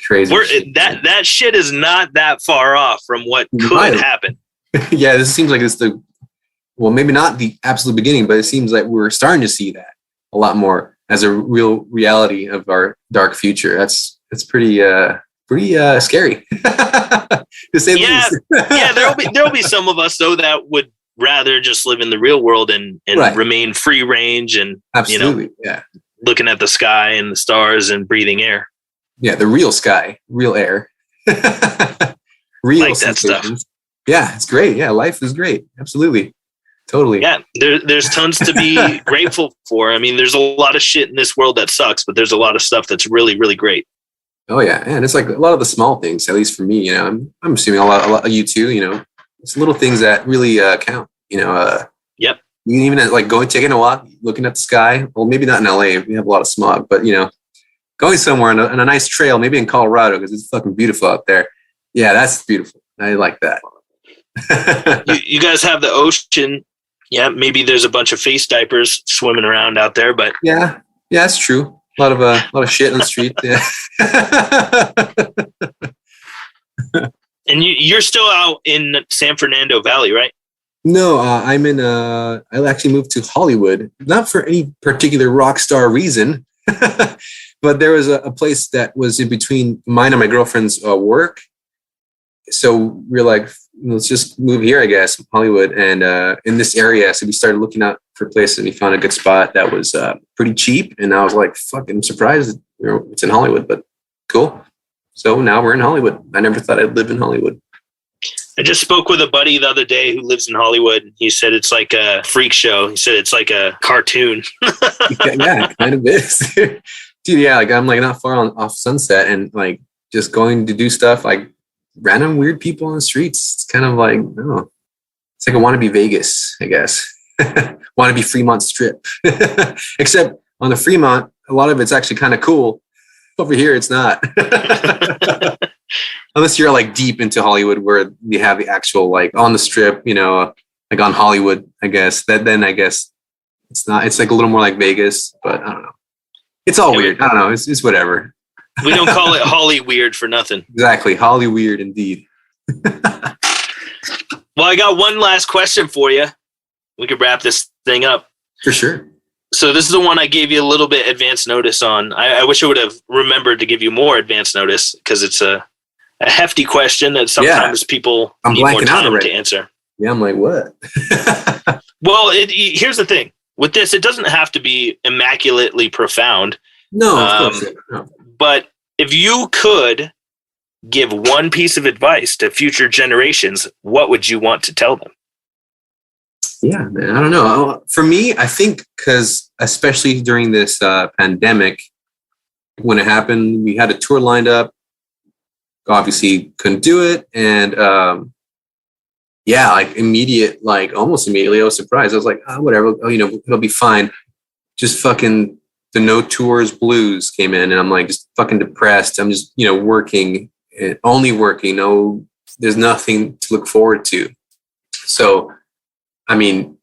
Crazy. That shit is not that far off from what could happen. Yeah, this seems like it's maybe not the absolute beginning, but it seems like we're starting to see that a lot more as a real reality of our dark future. It's pretty scary. To say the least. Yeah, there'll be some of us though that would rather just live in the real world and remain free range and absolutely, looking at the sky and the stars and breathing air. Yeah, the real sky, real air, real like that stuff. Yeah, it's great. Yeah, life is great. Absolutely, totally. Yeah, there's tons to be grateful for. I mean, there's a lot of shit in this world that sucks, but there's a lot of stuff that's really, really great. Oh yeah, and it's like a lot of the small things, at least for me. I'm assuming a lot of you too. It's little things that really count. Yep. You can even like taking a walk, looking at the sky. Well, maybe not in LA. We have a lot of smog, but going somewhere on a nice trail, maybe in Colorado because it's fucking beautiful out there. Yeah, that's beautiful. I like that. you guys have the ocean. Yeah, maybe there's a bunch of face diapers swimming around out there, but yeah, that's true. A lot of shit on the street. Yeah. And you're still out in San Fernando Valley, right? No, I'm in. I actually moved to Hollywood, not for any particular rock star reason, but there was a place that was in between mine and my girlfriend's work. So we're like, let's just move here, I guess, Hollywood, and in this area. So we started looking out for places, and we found a good spot that was pretty cheap. And I was like, fucking surprised it's in Hollywood, but cool. So now we're in Hollywood. I never thought I'd live in Hollywood. I just spoke with a buddy the other day who lives in Hollywood. He said it's like a freak show. He said it's like a cartoon. Yeah, it kind of is. Dude, yeah, like I'm like not far off Sunset, and like just going to do stuff like random weird people on the streets. It's kind of like, it's like I want to be Vegas, I guess. Want to be Fremont Strip. Except on the Fremont, a lot of it's actually kind of cool. Over here, it's not. Unless you're like deep into Hollywood where you have the actual like on the strip, like on Hollywood, I guess. Then I guess it's not. It's like a little more like Vegas, but I don't know. It's all weird. I don't know. It's whatever. We don't call it Holly weird for nothing. Exactly. Holly weird indeed. Well, I got one last question for you. We could wrap this thing up. For sure. So this is the one I gave you a little bit advance notice on. I wish I would have remembered to give you more advance notice because it's a hefty question that sometimes people need more time to answer. Yeah, I'm like, what? Well, here's the thing. With this, it doesn't have to be immaculately profound. No, of course not. But if you could give one piece of advice to future generations, what would you want to tell them? Yeah, man, I don't know. For me, I think because especially during this pandemic, when it happened, we had a tour lined up. Obviously, couldn't do it, and almost immediately, I was surprised. I was like, oh, whatever, it'll be fine. Just fucking the no tours blues came in, and I'm like, just fucking depressed. I'm just working, only working. No, there's nothing to look forward to. So. I mean,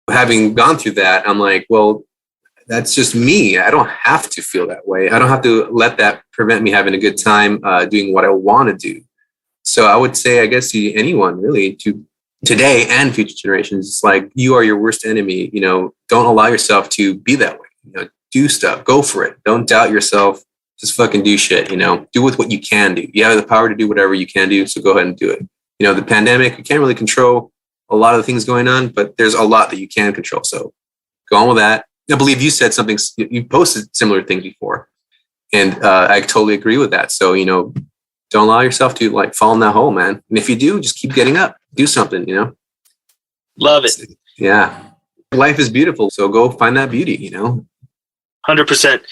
having gone through that, I'm like, well, that's just me. I don't have to feel that way. I don't have to let that prevent me having a good time doing what I want to do. So I would say, I guess, to anyone really, to today and future generations, it's like you are your worst enemy. Don't allow yourself to be that way. Do stuff. Go for it. Don't doubt yourself. Just fucking do shit. Do with what you can do. You have the power to do whatever you can do. So go ahead and do it. The pandemic, you can't really control a lot of the things going on, but there's a lot that you can control. So go on with that. I believe you said something, you posted similar things before, and I totally agree with that. So, don't allow yourself to fall in that hole, man. And if you do, just keep getting up, do something, Love it. Yeah. Life is beautiful. So go find that beauty, 100%.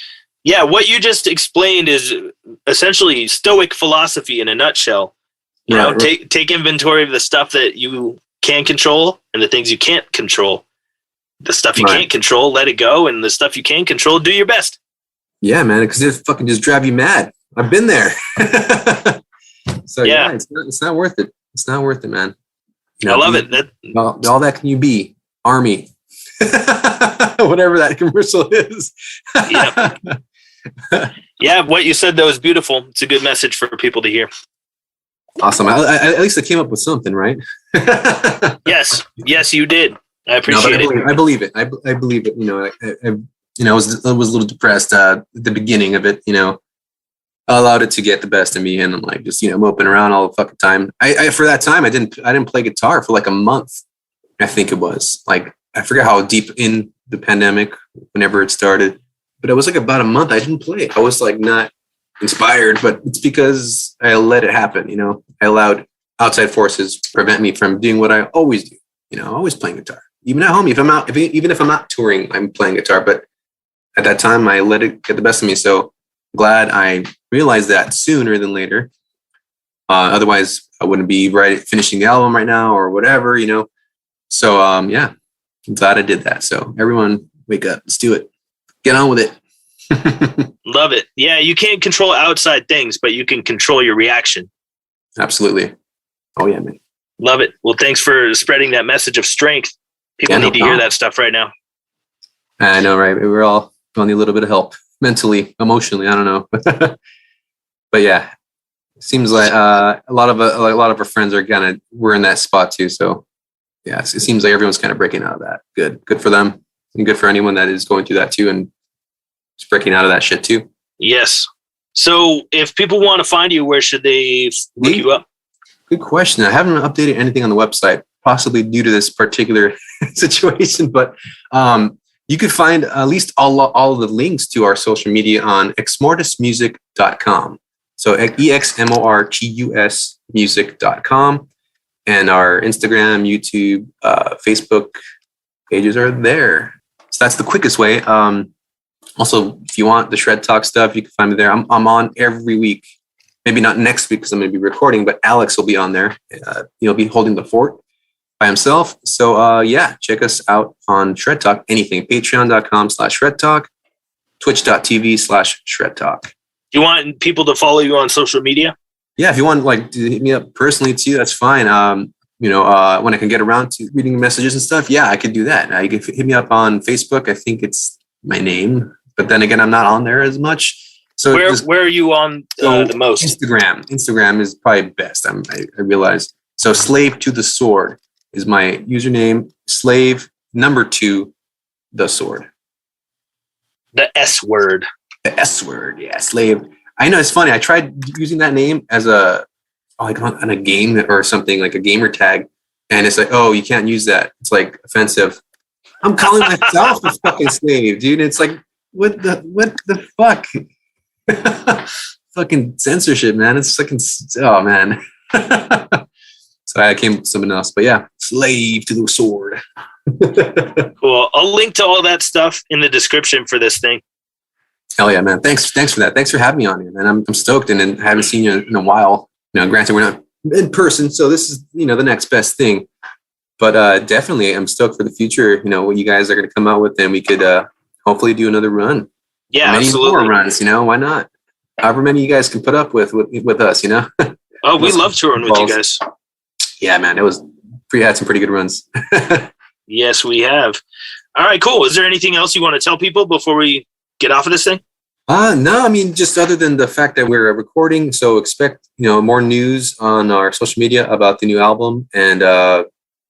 Yeah. What you just explained is essentially Stoic philosophy in a nutshell. Take inventory of the stuff that you can control and the things you can't control. The stuff you can't control, let it go, and the stuff you can control, do your best. Yeah, man, because it fucking just drive you mad. I've been there. So yeah, it's not worth it. It's not worth it, man. I love it. All that can you be? Army. Whatever that commercial is. Yeah. Yeah, what you said though is beautiful. It's a good message for people to hear. Awesome. At least I came up with something, right? Yes, you did. I appreciate it. I believe it. I believe it. I was a little depressed at the beginning of it. I allowed it to get the best of me, and I'm like just moping around all the fucking time. I for that time I didn't play guitar for like a month. I think it was like I forget how deep in the pandemic whenever it started, but it was like about a month I didn't play. I was like not inspired, but it's because I let it happen. I allowed outside forces prevent me from doing what I always do. Always playing guitar, even at home. Even if I'm not touring, I'm playing guitar. But at that time, I let it get the best of me. So glad I realized that sooner than later. Otherwise, I wouldn't be finishing the album right now or whatever. So yeah, I'm glad I did that. So everyone, wake up, let's do it, get on with it. Love it. Yeah, you can't control outside things, but you can control your reaction. Absolutely. Oh yeah, man. Love it. Well, thanks for spreading that message of strength. People need to hear that stuff right now. I know, right? We're all need a little bit of help mentally, emotionally. I don't know, but yeah, it seems like a lot of our friends are we're in that spot too. So yeah, it seems like everyone's kind of breaking out of that. Good for them, and good for anyone that is going through that too, and just breaking out of that shit too. Yes. So if people want to find you, where should they look you up? Good question. I haven't updated anything on the website, possibly due to this particular situation, but you could find at least all of the links to our social media on exmortusmusic.com. So EXMORTUS music.com, and our Instagram, YouTube, Facebook pages are there. So that's the quickest way. Also, if you want the Shred Talk stuff, you can find me there. I'm on every week. Maybe not next week because I'm going to be recording, but Alex will be on there. He'll be holding the fort by himself. So yeah, check us out on Shred Talk. Anything. Patreon.com/Shred Talk. Twitch.tv/Shred Talk. Do you want people to follow you on social media? Yeah, if you want to hit me up personally too, that's fine. When I can get around to reading messages and stuff, yeah, I could do that. You can hit me up on Facebook. I think it's my name, but then again, I'm not on there as much. So where are you on the most? Instagram is probably best. I realize. So Slave to the Sword is my username. Slave number 2, the sword. The S word. The S word, yeah, Slave. I know, it's funny. I tried using that name as like on a game or something, like a gamer tag, and it's like, oh, you can't use that. It's like offensive. I'm calling myself a fucking slave, dude. It's like, what the fuck? Fucking censorship, man. It's fucking, oh man. So I came with something else, but yeah, Slave to the Sword. Cool. I'll link to all that stuff in the description for this thing. Hell yeah, man. Thanks for that. Thanks for having me on here, man. I'm stoked, and I haven't seen you in a while. Granted, we're not in person, so this is, the next best thing. But definitely, I'm stoked for the future. What you guys are going to come out with, and we could hopefully do another run. Yeah, many absolutely. More runs, why not? However many you guys can put up with us, Oh, we love touring with you guys. Yeah, man. Had some pretty good runs. Yes, we have. All right, cool. Is there anything else you want to tell people before we get off of this thing? No, I mean, just other than the fact that we're recording, so expect, more news on our social media about the new album and,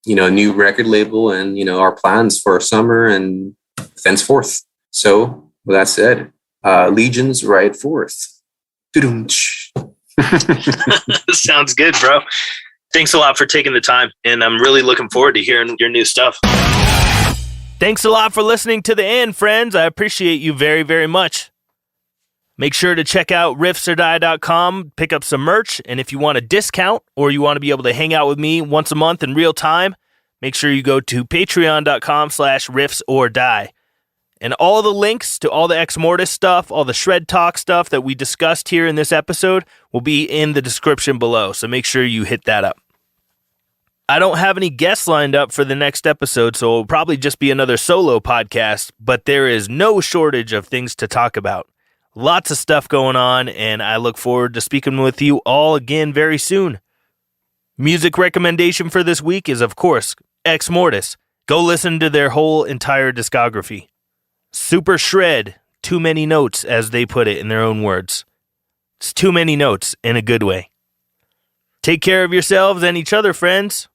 new record label and, our plans for summer and thenceforth. So with that said, legions ride forth. Sounds good, bro. Thanks a lot for taking the time, and I'm really looking forward to hearing your new stuff. Thanks a lot for listening to the end, friends. I appreciate you very, very much. Make sure to check out riffsordie.com, pick up some merch, and if you want a discount or you want to be able to hang out with me once a month in real time, make sure you go to patreon.com/riffsordie. And all the links to all the Exmortus stuff, all the Shred Talk stuff that we discussed here in this episode will be in the description below, so make sure you hit that up. I don't have any guests lined up for the next episode, so it'll probably just be another solo podcast, but there is no shortage of things to talk about. Lots of stuff going on, and I look forward to speaking with you all again very soon. Music recommendation for this week is, of course, Exmortus. Go listen to their whole entire discography. Super shred, too many notes, as they put it in their own words. It's too many notes in a good way. Take care of yourselves and each other, friends.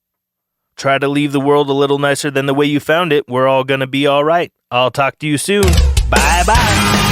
Try to leave the world a little nicer than the way you found it. We're all going to be all right. I'll talk to you soon. Bye-bye.